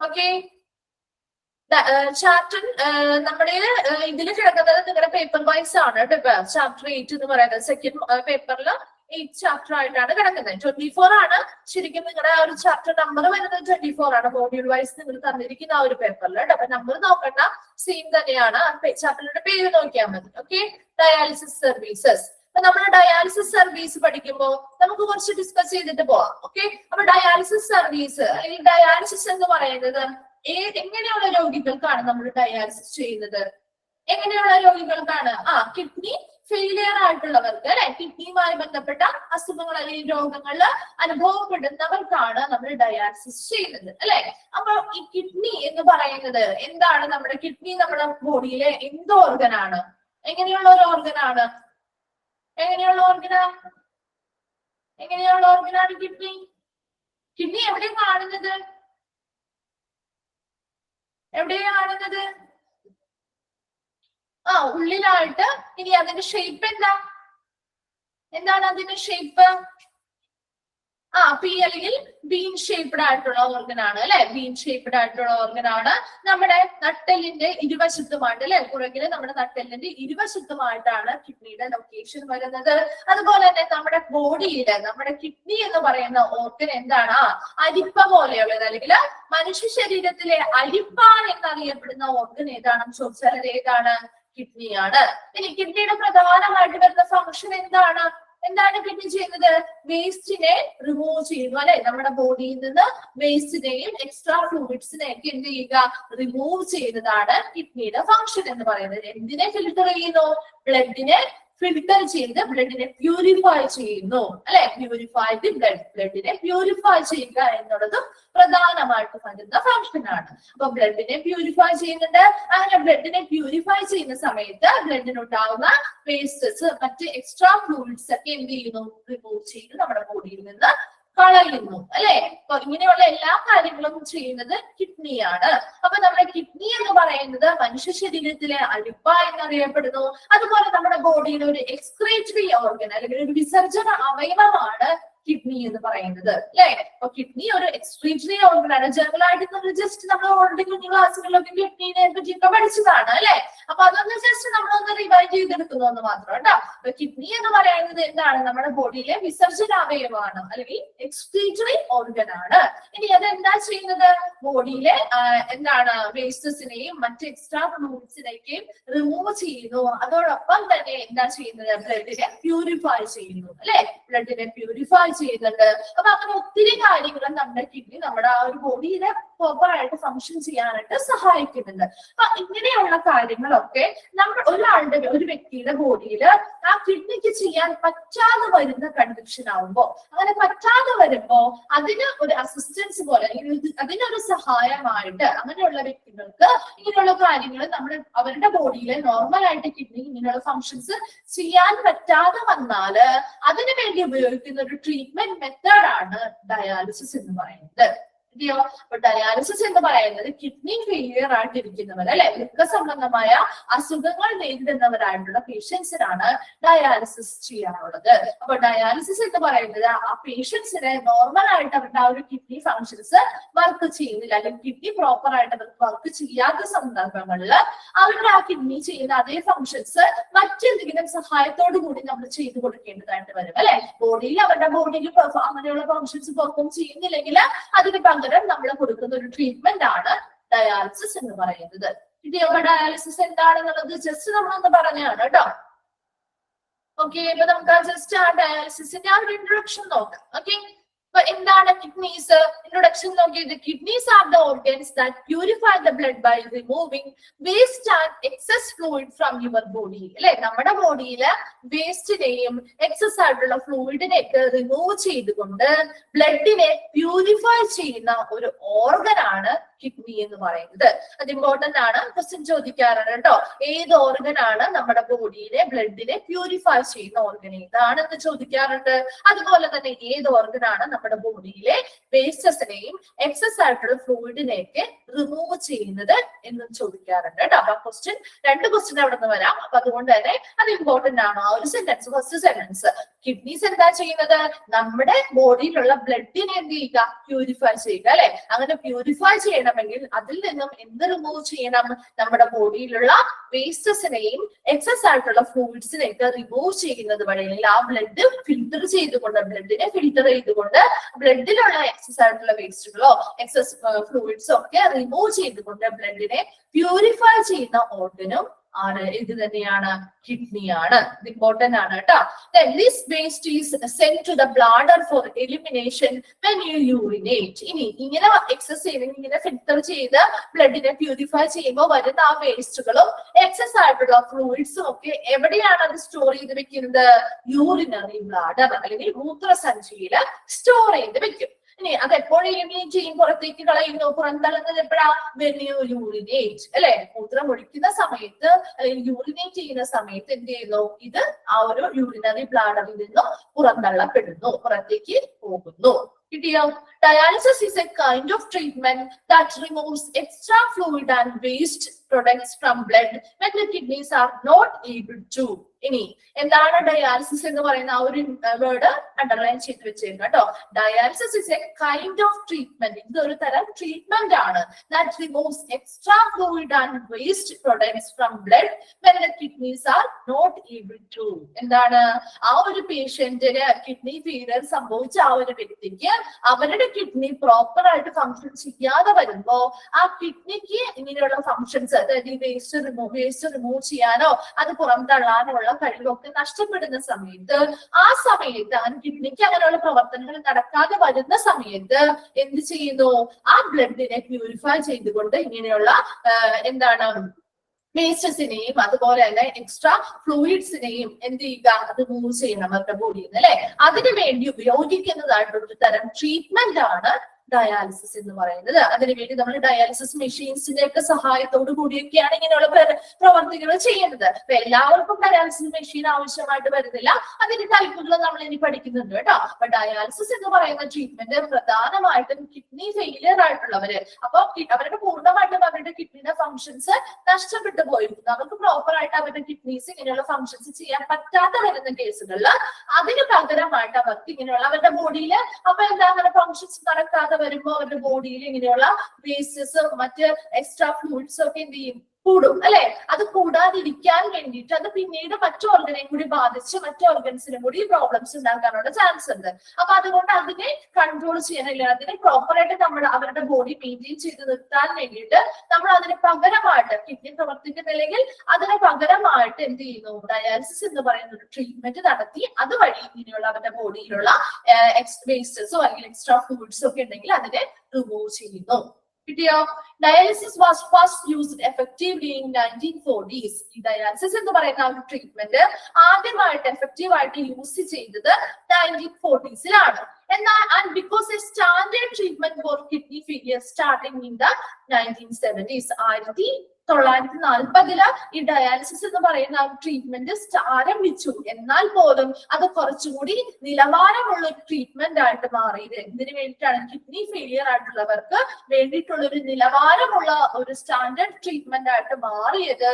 ഓക്കെ, ചാപ്റ്റർ നമ്മുടെ ഇതിൽ കിടക്കുന്നത് നിങ്ങളുടെ പേപ്പർ വൈസ് ആണ് കേട്ടോ. ചാപ്റ്റർ 8 എന്ന് പറയുന്നത് സെക്കൻഡ് പേപ്പറിൽ 8 ചാപ്റ്റർ ആയിട്ടാണ് കിടക്കുന്നത്. 24 ആണ് ശരിക്കും നിങ്ങളുടെ ആ ഒരു ചാപ്റ്റർ നമ്പർ വരുന്നത്. 24 ആണ് മോഡ്യൂൾ വൈസ് നിങ്ങൾ തന്നിരിക്കുന്ന ആ ഒരു പേപ്പറിൽ കേട്ടോ. അപ്പൊ നമ്പർ നോക്കണ്ട, സെയിം തന്നെയാണ്. ചാപ്റ്ററിന്റെ പേര് നോക്കിയാൽ മതി. Okay, dialysis services. അപ്പൊ നമ്മൾ ഡയാലിസിസ് സർവീസ് പഠിക്കുമ്പോൾ നമുക്ക് കുറച്ച് ഡിസ്കസ് ചെയ്തിട്ട് പോവാം. ഓക്കെ, അപ്പൊ ഡയാലിസിസ് സർവീസ് അല്ലെങ്കിൽ ഡയാലിസിസ് എന്ന് പറയുന്നത് എങ്ങനെയുള്ള രോഗികൾക്കാണ് നമ്മൾ ഡയാലിസിസ് ചെയ്യുന്നത്? എങ്ങനെയുള്ള രോഗികൾക്കാണ്? കിഡ്നി ഫെയിലിയർ ആയിട്ടുള്ളവർക്ക് അല്ലെ, കിഡ്നിയുമായി ബന്ധപ്പെട്ട അസുഖങ്ങൾ അല്ലെങ്കിൽ രോഗങ്ങൾ അനുഭവപ്പെടുന്നവർക്കാണ് നമ്മൾ ഡയാലിസിസ് ചെയ്യുന്നത് അല്ലെ. അപ്പൊ ഈ കിഡ്നി എന്ന് പറയുന്നത് എന്താണ്? നമ്മുടെ കിഡ്നി നമ്മുടെ ബോഡിയിലെ എന്ത് ഓർഗനാണ്? എങ്ങനെയുള്ള ഒരു ഓർഗനാണ്? എങ്ങനെയുള്ള ഓർഗനാണ് കിഡ്നി? കിഡ്നി എവിടെയാണ് കാണുന്നത്? ഉള്ളിലായിട്ട്. ഇനി അതിന്റെ ഷേപ്പ് എന്താണ് അതിന്റെ ഷേപ്പ്? പി അല്ലെങ്കിൽ ബീൻ ഷേപ്ഡ് ആയിട്ടുള്ള ഓർഗൻ ആണ് അല്ലെ, ബീൻ ഷേപ്ഡ് ആയിട്ടുള്ള ഓർഗൻ ആണ്. നമ്മുടെ നട്ടെല്ലിന്റെ ഇരുവശത്തുമായിട്ട് അല്ലെ, പുറകില് നമ്മുടെ നട്ടെല്ലിന്റെ ഇരുവശത്തുമായിട്ടാണ് കിഡ്നിയുടെ ലൊക്കേഷൻ വരുന്നത്. അതുപോലെ തന്നെ നമ്മുടെ ബോഡിയില് നമ്മുടെ കിഡ്നി എന്ന് പറയുന്ന ഓർഗൻ എന്താണ്, അരിപ്പ പോലെയുള്ളത്, അല്ലെങ്കിൽ മനുഷ്യ ശരീരത്തിലെ അരിപ്പ എന്നറിയപ്പെടുന്ന ഓർഗൻ ഏതാണെന്ന് ചോദിച്ചാൽ അത് ഏതാണ്, കിഡ്നിയാണ്. ഇനി കിഡ്നിയുടെ പ്രധാനമായിട്ട് വരുന്ന ഫംഗ്ഷൻ എന്താണ്, എന്താണ് കിഡ്നി ചെയ്യുന്നത്, വേസ്റ്റിനെ റിമൂവ് ചെയ്യുന്നു അല്ലെ, നമ്മുടെ ബോഡിയിൽ നിന്ന് വേസ്റ്റിനെയും എക്സ്ട്രാ ഫ്ലൂയിഡ്സിനെയൊക്കെ എന്ത് ചെയ്യുക, റിമൂവ് ചെയ്യുന്നതാണ് കിഡ്നിയുടെ ഫംഗ്ഷൻ എന്ന് പറയുന്നത്. എന്തിനെ ഫിൽട്ടർ ചെയ്യുന്നു, ബ്ലഡിനെ ഫിൽട്ടർ ചെയ്ത് ബ്ലഡിനെ പ്യൂരിഫൈ ചെയ്യുന്നു അല്ലെ, പ്യൂരിഫൈ ദി ബ്ലഡ്, ബ്ലഡിനെ പ്യൂരിഫൈ ചെയ്യുക എന്നുള്ളതും പ്രധാനമായിട്ട് വരുന്ന ഫംഗ്ഷൻ ആണ്. അപ്പൊ ബ്ലഡിനെ പ്യൂരിഫൈ ചെയ്യുന്നുണ്ട്. അങ്ങനെ ബ്ലഡിനെ പ്യൂരിഫൈ ചെയ്യുന്ന സമയത്ത് ബ്ലഡിനുണ്ടാകുന്ന വേസ്റ്റസ്, മറ്റ് എക്സ്ട്രാ ഫ്ലൂയിഡ്സ് ഒക്കെ എന്ത് ചെയ്യുന്നു, റിമൂവ് ചെയ്ത് നമ്മുടെ ബോഡിയിൽ നിന്ന് കളയുന്നു അല്ലെ. അപ്പൊ ഇങ്ങനെയുള്ള എല്ലാ കാര്യങ്ങളും ചെയ്യുന്നത് കിഡ്നിയാണ്. അപ്പൊ നമ്മുടെ കിഡ്നി എന്ന് പറയുന്നത് മനുഷ്യ ശരീരത്തിലെ അരിപ്പ എന്നറിയപ്പെടുന്നു. അതുപോലെ നമ്മുടെ ബോഡിയിലെ ഒരു എക്സ്ക്രീറ്ററി ഓർഗൻ അല്ലെങ്കിൽ ഒരു വിസർജന അവയവമാണ് കിഡ്നി എന്ന് പറയുന്നത് അല്ലെ. അപ്പൊ കിഡ്നി ഒരു എക്സ്ക്രീറ്ററി ഓർഗൻ ആണ്. ജനറൽ ആയിട്ട് നമ്മൾ ജസ്റ്റ് നമ്മൾ ഓൾറെഡി കുഞ്ഞു ക്ലാസ്സുകളിലൊക്കെ കിഡ്നിനെ പറ്റിയൊക്കെ പഠിച്ചതാണ് അല്ലെ. അപ്പൊ അതൊന്ന് ജസ്റ്റ് നമ്മളൊന്ന് റിവൈൻഡ് ചെയ്തെടുക്കുന്നു എന്ന് മാത്രം കേട്ടോ. അപ്പൊ കിഡ്നി എന്ന് പറയുന്നത് എന്താണ്, നമ്മുടെ ബോഡിയിലെ വിസർജന അവയവമാണ് അല്ലെങ്കിൽ എക്സ്ക്രീറ്ററി ഓർഗൻ ആണ്. ഇനി അതെന്താ ചെയ്യുന്നത്, ബോഡിയിലെ എന്താണ് വേസ്റ്റസിനെയും മറ്റ് എക്സ്ട്രാ ഫ്ലൂയിഡ്സിനെയൊക്കെയും റിമൂവ് ചെയ്യുന്നു. അതോടൊപ്പം തന്നെ എന്താ ചെയ്യുന്നത്, ബ്ലഡിനെ പ്യൂരിഫൈ ചെയ്യുന്നു അല്ലെ, ബ്ലഡിനെ പ്യൂരിഫൈ ചെയ്യുന്നുണ്ട്. അപ്പൊ അങ്ങനെ ഒത്തിരി കാര്യങ്ങളും നമ്മുടെ കിഡ്നി നമ്മുടെ ആ ഒരു ബോഡിയിലെ പ്രോപ്പറായിട്ട് ഫംഗ്ഷൻ ചെയ്യാനായിട്ട് സഹായിക്കുന്നുണ്ട്. അപ്പൊ ഇങ്ങനെയുള്ള കാര്യങ്ങളൊക്കെ നമ്മൾ ഒരു വ്യക്തിയുടെ ബോഡിയിൽ ആ കിഡ്നിക്ക് ചെയ്യാൻ പറ്റാതെ വരുന്ന കണ്ടീഷൻ ആവുമ്പോ, അങ്ങനെ പറ്റാതെ വരുമ്പോ അതിന് ഒരു അസിസ്റ്റൻസ് പോലെ, അതിനൊരു സഹായമായിട്ട് അങ്ങനെയുള്ള വ്യക്തികൾക്ക് ഇങ്ങനെയുള്ള കാര്യങ്ങൾ അവരുടെ ബോഡിയിലെ നോർമൽ ആയിട്ട് കിഡ്നി ഇങ്ങനെയുള്ള ഫങ്ഷൻസ് ചെയ്യാൻ പറ്റാതെ വന്നാല് അതിനു വേണ്ടി ഉപയോഗിക്കുന്ന ഒരു ട്രീറ്റ്മെന്റ് മെത്തേഡാണ് ഡയാലിസിസ് എന്ന് പറയുന്നത്. അപ്പൊ ഡയാലിസിസ് എന്ന് പറയുന്നത് കിഡ്നി ഫെയിലിയർ ആയിട്ടിരിക്കുന്നവർ അല്ലെ, വൃക്ക സംബന്ധമായ അസുഖങ്ങൾ നേരിടുന്നവരായിട്ടുള്ള പേഷ്യൻസിനാണ് ഡയാലിസിസ് ചെയ്യാറുള്ളത്. അപ്പൊ ഡയാലിസിസ് എന്ന് പറയുന്നത് ആ പേഷ്യൻസിനെ നോർമൽ ആയിട്ട് അവരുടെ ആ ഒരു കിഡ്നി ഫങ്ഷൻസ് വർക്ക് ചെയ്യുന്നില്ല, അല്ലെങ്കിൽ കിഡ്നി പ്രോപ്പർ ആയിട്ട് അവർക്ക് വർക്ക് ചെയ്യാത്ത സന്ദർഭങ്ങളിൽ അവരുടെ ആ കിഡ്നി ചെയ്യുന്ന അതേ ഫങ്ഷൻസ് മറ്റെന്തെങ്കിലും സഹായത്തോടു കൂടി നമ്മൾ ചെയ്തു കൊടുക്കേണ്ടതായിട്ട് വരും അല്ലെ. ബോഡിയിൽ അവരുടെ ബോഡിയിൽ അങ്ങനെയുള്ള ഫങ്ഷൻസ് പെർഫോം ചെയ്യുന്നില്ലെങ്കിൽ അതിന് പകരം നമ്മൾ കൊടുക്കുന്ന ഒരു ട്രീറ്റ്മെന്റ് ആണ് ഡയാലിസിസ് എന്ന് പറയുന്നത്. ഡയാലിസിസ് എന്താണെന്നുള്ളത് ജസ്റ്റ് നമ്മളൊന്ന് പറഞ്ഞാണ് കേട്ടോ. ഓക്കെ, അപ്പൊ നമുക്ക് ജസ്റ്റ് ആ ഡയാലിസിസിന്റെ ആ ഒരു ഇൻട്രൊഡക്ഷൻ നോക്കാം. ഓക്കെ, അപ്പൊ എന്താണ് കിഡ്നീസ്, ഇൻട്രൊഡക്ഷൻ നോക്കിയത്. Kidneys are the organs that purify the blood by removing waste and excess fluid from your body അല്ലെ. നമ്മുടെ ബോഡിയില് വേസ്റ്റിനെയും എക്സസ് ആയിട്ടുള്ള ഫ്ലൂയിഡിനെയൊക്കെ റിമൂവ് ചെയ്തുകൊണ്ട് ബ്ലഡിനെ പ്യൂരിഫൈ ചെയ്യുന്ന ഒരു ഓർഗൻ ആണ് കിഡ്നി എന്ന് പറയുന്നത്. അത് ഇമ്പോർട്ടന്റ് ആണ്, ക്വസ്റ്റ്യൻ ചോദിക്കാറാണ് കേട്ടോ. ഏത് ഓർഗൻ ആണ് നമ്മുടെ ബോഡിയിലെ ബ്ലഡിനെ പ്യൂരിഫൈ ചെയ്യുന്ന ഓർഗൻ ഏതാണെന്ന് ചോദിക്കാറുണ്ട്. അതുപോലെ തന്നെ ഏത് ഓർഗൻ ആണ് നമ്മുടെ ബോഡിയിലെ വേസ്റ്റസിനെയും എക്സസ് ആയിട്ടുള്ള ഫ്ലൂയിഡിനെയൊക്കെ റിമൂവ് ചെയ്യുന്നത് എന്നും ചോദിക്കാറുണ്ട് കേട്ടോ. അപ്പൊ രണ്ട് ക്വസ്റ്റ്യൻ അവിടെ നിന്ന് വരാം. അപ്പൊ അതുകൊണ്ട് തന്നെ അത് ഇമ്പോർട്ടന്റ് ആണ്. ആ ഒരു സെന്റൻസ്, ഫസ്റ്റ് സെന്റൻസ്, കിഡ്നീസ് എന്താ ചെയ്യുന്നത്, നമ്മുടെ ബോഡിയിലുള്ള ബ്ലഡിനെ എന്ത് ചെയ്യുക, പ്യൂരിഫൈ ചെയ്യുക അല്ലെ. അങ്ങനെ പ്യൂരിഫൈ ചെയ്യണമെങ്കിൽ അതിൽ നിന്നും എന്ത് റിമൂവ് ചെയ്യണം, നമ്മുടെ ബോഡിയിലുള്ള വേസ്റ്റസിനെയും എക്സസ് ആയിട്ടുള്ള ഫ്ലൂയിഡ്സിനെയൊക്കെ റിമൂവ് ചെയ്യുന്നത് വഴി, അല്ലെങ്കിൽ ആ ബ്ലഡിനെ ഫിൽട്ടർ ചെയ്തുകൊണ്ട് ബ്ലഡിലുള്ള എക്സസ് ആയിട്ടുള്ള വേസ്റ്റുകളോ എക്സസ് ഫ്ലൂയിഡ്സോ ഒക്കെ റിമൂവ് ചെയ്തുകൊണ്ട് ബ്ലഡിനെ പ്യൂരിഫൈ ചെയ്യുന്ന ഓർഗനും ഇത് തന്നെയാണ്, കിഡ്നിയാണ്. ഇത് ഇമ്പോർട്ടന്റ് ആണ് കേട്ടോ. This waste is send to the bladder for elimination when you urinate. ഇനി ഇങ്ങനെ എക്സസ് ചെയ്ത് ഇങ്ങനെ ഫിൽട്ടർ ചെയ്ത് ബ്ലഡിനെ പ്യൂരിഫൈ ചെയ്യുമ്പോൾ വരുന്ന ആ വേസ്റ്റുകളും എക്സസ് ആയിട്ടുള്ള ഫ്ലൂയിഡ്സും ഒക്കെ എവിടെയാണ് അത് സ്റ്റോർ ചെയ്ത് വെക്കുന്നത്, യൂറിനറി ബ്ലാഡർ അല്ലെങ്കിൽ മൂത്രസഞ്ചിയില് സ്റ്റോർ ചെയ്ത് വെക്കും. ഇനി അത് എപ്പോഴും എലിമിനേറ്റ് ചെയ്യും, പുറത്തേക്ക് കളയുന്നു, പുറന്തള്ളുന്നത് എപ്പോഴാ, യൂറിനേറ്റ് അല്ലെ. മൂത്രം ഒഴിക്കുന്ന സമയത്ത് അല്ലെങ്കിൽ യൂറിനേറ്റ് ചെയ്യുന്ന സമയത്ത് എന്ത് ചെയ്യുന്നു, ഇത് ആ ഒരു യൂറിനറി ബ്ലാഡറിൽ നിന്നും പുറന്തള്ളപ്പെടുന്നു, പുറത്തേക്ക് പോകുന്നു. കിട്ടിയോ? Dialysis is a kind of treatment that removes extra fluid and waste products from blood when the kidneys are not able to. ഇനി എന്താണ് ഡയാലിസിസ് എന്ന് പറയുന്ന ആ ഒരു വേർഡ് അണ്ടർലൈൻ ചെയ്ത് വെച്ചേക്കാം കേട്ടോ. Dialysis is A kind of treatment. ഇത് ഒരു തരം ട്രീറ്റ്മെന്റ് ആണ്. That removes extra fluid and waste products from blood when the kidneys are not able to. എന്താണ് ആ ഒരു പേഷ്യന്റിന് കിഡ്നി ഫെയിലിയർ സംഭവിച്ച ആ ഒരു വ്യക്തിക്ക് അവരുടെ കിഡ്നി പ്രോപ്പർ ആയിട്ട് ഫങ്ഷൻ ചെയ്യാതെ വരുമ്പോ ആ കിഡ്നിക്ക് ഇങ്ങനെയുള്ള ഫങ്ഷൻസ്, അതായത് വേസ്റ്റ് റിമൂവ് ചെയ്യാനോ അത് പുറന്തള്ളാനുള്ള കഴിവൊക്കെ നഷ്ടപ്പെടുന്ന സമയത്ത് ആ കിഡ്നിക്ക് അങ്ങനെയുള്ള പ്രവർത്തനങ്ങൾ നടക്കാതെ വരുന്ന സമയത്ത് എന്ത് ചെയ്യുന്നു? ആ ബ്ലഡിനെ പ്യൂരിഫൈ ചെയ്തുകൊണ്ട് ഇങ്ങനെയുള്ള വേസ്റ്റസിനെയും അതുപോലെ തന്നെ എക്സ്ട്രാ ഫ്ലൂയിഡ്സിനെയും എന്ത് ചെയ്യുക? അത് മൂവ് ചെയ്യണം അവരുടെ ബോഡിയിൽ നിന്ന് അല്ലെ. അതിനു വേണ്ടി ഉപയോഗിക്കുന്നതായിട്ടുള്ള ഒരു തരം ട്രീറ്റ്മെന്റ് ആണ് ഡയാലിസിസ് എന്ന് പറയുന്നത്. അതിനുവേണ്ടി നമ്മൾ ഡയാലിസിസ് മെഷീൻസിന്റെ ഒക്കെ സഹായത്തോടു കൂടിയൊക്കെയാണ് ഇങ്ങനെയുള്ള പ്രവർത്തികൾ ചെയ്യുന്നത്. അപ്പൊ എല്ലാവർക്കും ഡയാലിസിസ് മെഷീൻ ആവശ്യമായിട്ട് വരുന്നില്ല. അതിന്റെ ടൈപ്പുകൾ നമ്മൾ ഇനി പഠിക്കുന്നുണ്ട് കേട്ടോ. അപ്പൊ ഡയാലിസിസ് എന്ന് പറയുന്ന ട്രീറ്റ്മെന്റ് പ്രധാനമായിട്ടും കിഡ്നി ഫെയിലിയർ ആയിട്ടുള്ളവര്, അപ്പൊ അവരുടെ പൂർണ്ണമായിട്ടും അവരുടെ കിഡ്നിയുടെ ഫങ്ഷൻസ് നഷ്ടപ്പെട്ടു പോയിരിക്കുന്നു. അവർക്ക് പ്രോപ്പർ ആയിട്ട് അവരുടെ കിഡ്നീസ് ഇങ്ങനെയുള്ള ഫങ്ഷൻസ് ചെയ്യാൻ പറ്റാത്ത വരുന്ന കേസുകളിൽ അതിന് പകരമായിട്ട് അവർക്ക് ഇങ്ങനെയുള്ള അവരുടെ ബോഡിയിൽ അപ്പൊ അങ്ങനെ ഫങ്ഷൻസ് നടക്കാതെ വരുമ്പോ അവരുടെ ബോഡിയിൽ ഇങ്ങനെയുള്ള വേസ്റ്റസ് മറ്റ് എക്സ്ട്രാ ഫ്ലൂയിഡ്സ് ഒക്കെ എന്ത് ചെയ്യും? കൂടും അല്ലെ. അത് കൂടാതിരിക്കാൻ വേണ്ടിയിട്ട് അത് പിന്നീട് മറ്റു ഓർഗനെയും കൂടി ബാധിച്ച് മറ്റു ഓർഗൻസിനും കൂടി പ്രോബ്ലംസ് ഉണ്ടാക്കാനുള്ള ചാൻസ് ഉണ്ട്. അപ്പൊ അതുകൊണ്ട് അതിനെ കൺട്രോൾ ചെയ്യാനില്ല, അതിനെ പ്രോപ്പറായിട്ട് നമ്മൾ അവരുടെ ബോഡി മെയിൻറ്റെയിൻ ചെയ്ത് നിർത്താൻ വേണ്ടിയിട്ട് നമ്മൾ അതിന് പകരമായിട്ട് കിഡ്നി പ്രവർത്തിക്കുന്നില്ലെങ്കിൽ അതിന് പകരമായിട്ട് എന്ത് ചെയ്യുന്നു? ഡയാലിസിസ് എന്ന് പറയുന്ന ഒരു ട്രീറ്റ്മെന്റ് നടത്തി അതുവഴി ഇങ്ങനെയുള്ള അവരുടെ ബോഡിയിലുള്ള വേസ്റ്റസോ അല്ലെങ്കിൽ എക്സ്ട്രാ ഫ്ലൂയിഡ്സോ ഒക്കെ ഉണ്ടെങ്കിൽ അതിനെ റിമൂവ് ചെയ്യുന്നു. Dialysis was first used effectively in 1940s. ഈ ഡയാലിസിസ് എന്ന് പറയുന്ന ഒരു ട്രീറ്റ്മെന്റ് ആദ്യമായിട്ട് എഫക്റ്റീവ് ആയിട്ട് യൂസ് ചെയ്തത് 1940s-ലാണ്. എന്നാൽ and because a standard treatment for kidney failure starting in the 1970s. 1940 ഈ ഡയാലിസിസ് എന്ന് പറയുന്ന ട്രീറ്റ്മെന്റ് ആരംഭിച്ചു. എന്നാൽ പോലും അത് കുറച്ചുകൂടി നിലവാരമുള്ള ഒരു ട്രീറ്റ്മെന്റ് ആയിട്ട് മാറിയത് എന്തിനു വേണ്ടിയിട്ടാണ്? കിഡ്നി ഫെയിലിയർ ആയിട്ടുള്ളവർക്ക് വേണ്ടിയിട്ടുള്ള ഒരു നിലവാരമുള്ള ഒരു സ്റ്റാൻഡേർഡ് ട്രീറ്റ്മെന്റ് ആയിട്ട് മാറിയത്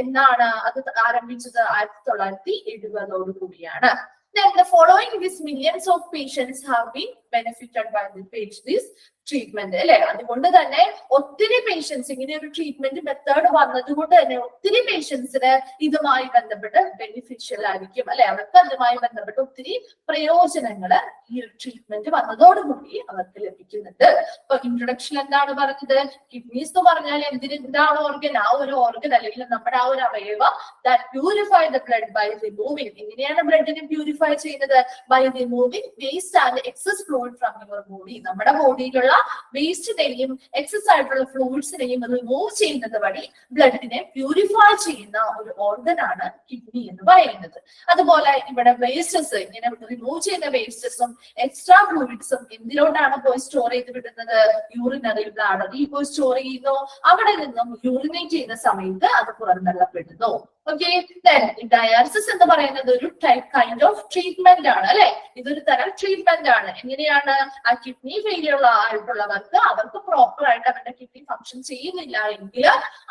എന്നാണ് അത് ആരംഭിച്ചത് 1970 കൂടിയാണ്. Then the following these millions of patients have been benefited by this treatment അല്ലെ. അതുകൊണ്ട് തന്നെ ഒത്തിരി പേഷ്യൻസ് ഇങ്ങനെ ഒരു ട്രീറ്റ്മെന്റ് മെത്തേഡ് വന്നത് കൊണ്ട് തന്നെ ഒത്തിരി പേഷ്യൻസിന് ഇതുമായി ബന്ധപ്പെട്ട് ബെനിഫിഷ്യൽ ആയിരിക്കും അല്ലെ. അവർക്ക് അതുമായി ബന്ധപ്പെട്ട് ഒത്തിരി പ്രയോജനങ്ങൾ ഈ ഒരു ട്രീറ്റ്മെന്റ് വന്നതോടുകൂടി അവർക്ക് ലഭിക്കുന്നുണ്ട്. ഇപ്പൊ ഇൻട്രൊഡക്ഷൻ എന്താണ് പറഞ്ഞത്? കിഡ്നീസ് എന്ന് പറഞ്ഞാൽ എന്താണ് ഓർഗൻ? ആ ഒരു ഓർഗൻ അല്ലെങ്കിൽ നമ്മുടെ ആ ഒരു അവയവം that purify the blood by removing. എങ്ങനെയാണ് ബ്ലഡിനെ പ്യൂരിഫൈ ചെയ്യുന്നത്? by removing waste and excess fluid from your body. നമ്മുടെ ബോഡിയിലുള്ള വേസ്റ്റിനെയും എക്സസ് ആയിട്ടുള്ള ഫ്ലൂയിഡ്സിനെയും റിമൂവ് ചെയ്യുന്നത് വഴി ബ്ലഡിനെ പ്യൂരിഫൈ ചെയ്യുന്ന ഒരു ഓർഗൻ ആണ് കിഡ്നി എന്ന് പറയുന്നത്. അതുപോലെ ഇവിടെ വേസ്റ്റസ് ഇങ്ങനെ റിമൂവ് ചെയ്യുന്ന വേസ്റ്റസും എക്സ്ട്രാ ഫ്ലൂയിഡ്സും എന്തിലോട്ടാണ് പോയി സ്റ്റോർ ചെയ്ത് വിടുന്നത്? യൂറിനറി ബ്ലാഡറിൽ പോയി സ്റ്റോർ ചെയ്യുന്നു. അവിടെ നിന്നും യൂറിനേറ്റ് ചെയ്യുന്ന സമയത്ത് അത് പുറന്തള്ളപ്പെടുന്നു. ഓക്കെ, ഡയാലിസിസ് എന്ന് പറയുന്നത് ഒരു കൈൻഡ് ഓഫ് ട്രീറ്റ്മെന്റ് ആണ് അല്ലെ. ഇതൊരു തരം ട്രീറ്റ്മെന്റ് ആണ്. എങ്ങനെയാണ്? ആ കിഡ്നി ഫെയിലിയർ ആയിട്ടുള്ളവർക്ക് അവർക്ക് പ്രോപ്പർ ആയിട്ട് അവരുടെ കിഡ്നി ഫങ്ഷൻ ചെയ്യുന്നില്ല എങ്കിൽ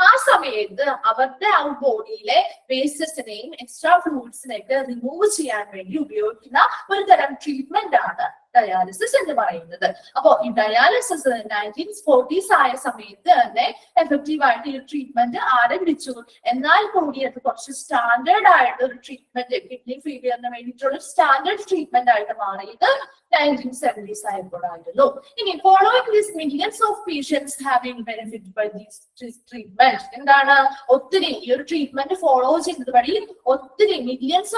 ആ സമയത്ത് അവരുടെ ആ ബോഡിയിലെ വേസ്റ്റസിനെയും എക്സ്ട്രാ ഫ്ലൂയിഡ്സിനെയൊക്കെ റിമൂവ് ചെയ്യാൻ വേണ്ടി ഉപയോഗിക്കുന്ന ഒരു തരം ട്രീറ്റ്മെന്റ് ആണ് ഡയാലിസിസ് എന്ന് പറയുന്നത്. അപ്പോ ഈ ഡയാലിസിസ് 1940s ആയ സമയത്ത് തന്നെ എഫക്റ്റീവ് ആയിട്ട് ഈ ട്രീറ്റ്മെന്റ് ആരംഭിച്ചു. എന്നാൽ കൂടി അത് കുറച്ച് സ്റ്റാൻഡേർഡ് ആയിട്ട് ഒരു ട്രീറ്റ്മെന്റ് കിഡ്നി ഫെയിലിയറിന് വേണ്ടിയിട്ടുള്ള സ്റ്റാൻഡേർഡ് ട്രീറ്റ്മെന്റ് ആയിട്ട് മാറിയത് 1970s ആയപ്പോഴായിരുന്നു. ഇനി following this millions of patients having benefit by this treatment. എന്താണ്? ഒത്തിരി ഈ ഒരു ട്രീറ്റ്മെന്റ് ഫോളോ ചെയ്യുന്നത് വഴി ഒത്തിരി മില്യൺസ്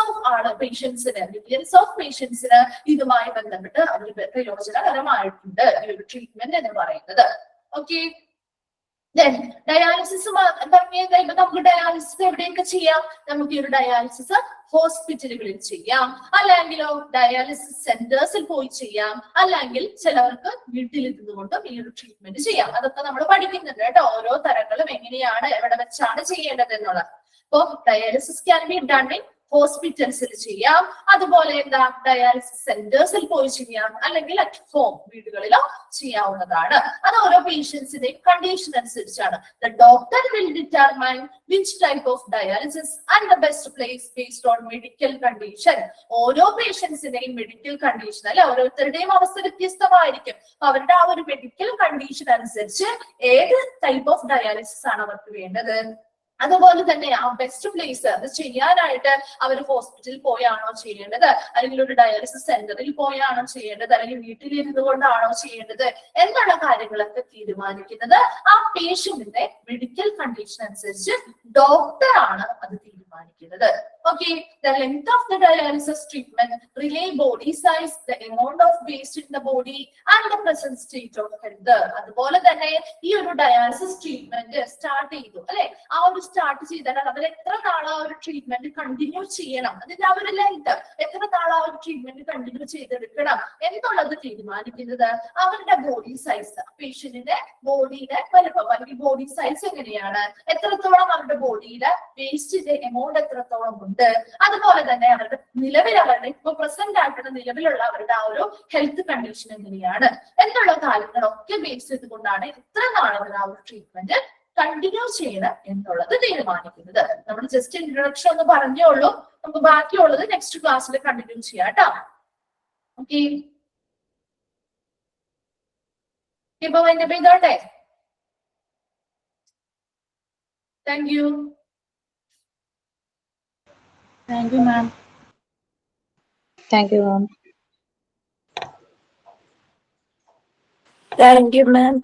ഓഫ് പേഷ്യൻസിന് ഇതുമായി ബന്ധപ്പെട്ട് അതിന് പ്രയോജനകരമായിട്ടുണ്ട് ഈ ഒരു ട്രീറ്റ്മെന്റ് എന്ന് പറയുന്നത്. ഓക്കെ, ഡയാലിസിസ് നമുക്ക് ഡയാലിസിസ് എവിടെയൊക്കെ ചെയ്യാം? നമുക്ക് ഈ ഒരു ഡയാലിസിസ് ഹോസ്പിറ്റലുകളിൽ ചെയ്യാം, അല്ലെങ്കിലോ ഡയാലിസിസ് സെന്റേഴ്സിൽ പോയി ചെയ്യാം, അല്ലെങ്കിൽ ചിലവർക്ക് വീട്ടിൽ ഇരുന്നുകൊണ്ടും ഈ ഒരു ട്രീറ്റ്മെന്റ് ചെയ്യാം. അതൊക്കെ നമ്മൾ പഠിക്കുന്നുണ്ട് കേട്ടോ. ഓരോ തരങ്ങളും എങ്ങനെയാണ് എവിടെ വെച്ചാണ് ചെയ്യേണ്ടത് എന്നുള്ളത്. അപ്പൊ dialysis can be done in ഹോസ്പിറ്റൽസിൽ ചെയ്യാം, അതുപോലെ ഡയാലിസിസ് സെന്റേഴ്സിൽ പോയി ചെയ്യാം, അല്ലെങ്കിൽ അറ്റ് ഹോം വീടുകളിലോ ചെയ്യാവുന്നതാണ്. അത് ഓരോ പേഷ്യൻസിന്റെയും കണ്ടീഷൻ അനുസരിച്ചാണ്. The doctor will determine which type of dialysis and the best place based on medical condition. ഓരോ പേഷ്യൻസിന്റെയും മെഡിക്കൽ കണ്ടീഷൻ അല്ലെ, ഓരോരുത്തരുടെയും അവസ്ഥ വ്യത്യസ്തമായിരിക്കും. അവരുടെ ആ ഒരു മെഡിക്കൽ കണ്ടീഷൻ അനുസരിച്ച് ഏത് ടൈപ്പ് ഓഫ് ഡയാലിസിസ് ആണ് അവർക്ക് വേണ്ടത്, അതുപോലെ തന്നെ ആ ബെസ്റ്റ് പ്ലേസ് അത് ചെയ്യാനായിട്ട് അവർ ഹോസ്പിറ്റലിൽ പോയാണോ ചെയ്യേണ്ടത്, അല്ലെങ്കിൽ ഒരു ഡയാലിസിസ് സെന്ററിൽ പോയാണോ ചെയ്യേണ്ടത്, അല്ലെങ്കിൽ വീട്ടിലിരുന്നു കൊണ്ടാണോ ചെയ്യേണ്ടത് എന്നുള്ള കാര്യങ്ങളൊക്കെ തീരുമാനിക്കുന്നത് ആ പേഷ്യന്റിന്റെ മെഡിക്കൽ കണ്ടീഷൻ അനുസരിച്ച് ഡോക്ടറാണ് അത് തീരുമാനിക്കുന്നത്. Okay, the length of the dialysis treatment relay body size, the amount of waste in the body and the present state of health. അതുപോലെ തന്നെ ഈ ഒരു ഡയാലിസിസ് ട്രീറ്റ്മെന്റ് സ്റ്റാർട്ട് ചെയ്തു അല്ലെ, ആ ഒരു സ്റ്റാർട്ട് ചെയ്താൽ അവർ എത്ര നാൾ ആ ഒരു ട്രീറ്റ്മെന്റ് കണ്ടിന്യൂ ചെയ്യണം, അതിന്റെ ആ ഒരു ലെങ്ത് എത്ര നാൾ ആ ഒരു ട്രീറ്റ്മെന്റ് കണ്ടിന്യൂ ചെയ്തെടുക്കണം എന്നുള്ളത് തീരുമാനിക്കുന്നത് അവരുടെ ബോഡി സൈസ്, പേഷ്യന്റിന്റെ ബോഡിയുടെ വലുപ്പം അല്ലെങ്കിൽ ബോഡി സൈസ് എങ്ങനെയാണ്, എത്രത്തോളം അവരുടെ ബോഡിയിലെ വേസ്റ്റിന്റെ എമൗണ്ട് എത്രത്തോളം ഉണ്ട്, അതുപോലെ തന്നെ അവരുടെ അവരുടെ ഇപ്പൊ പ്രസന്റ് ആയിട്ടുള്ള നിലവിലുള്ള അവരുടെ ആ ഒരു ഹെൽത്ത് കണ്ടീഷൻ എങ്ങനെയാണ് എന്നുള്ള കാര്യങ്ങളൊക്കെ ബേസ് ചെയ്തുകൊണ്ടാണ് എത്ര നാളുകൾ ആ ഒരു ട്രീറ്റ്മെന്റ് കണ്ടിന്യൂ ചെയ്യണം എന്നുള്ളത് തീരുമാനിക്കുന്നത്. നമ്മൾ ജസ്റ്റ് ഇൻട്രൊഡക്ഷൻ ഒന്ന് പറഞ്ഞേ ഉള്ളൂ, നമുക്ക് ബാക്കിയുള്ളത് നെക്സ്റ്റ് ക്ലാസ്സിൽ കണ്ടിന്യൂ ചെയ്യാം കേട്ടോ. ഓക്കെ, ഇപ്പൊ എന്റെ ചെയ്തോട്ടെ. Thank you. Thank you, ma'am. Thank you, ma'am. Thank you, ma'am.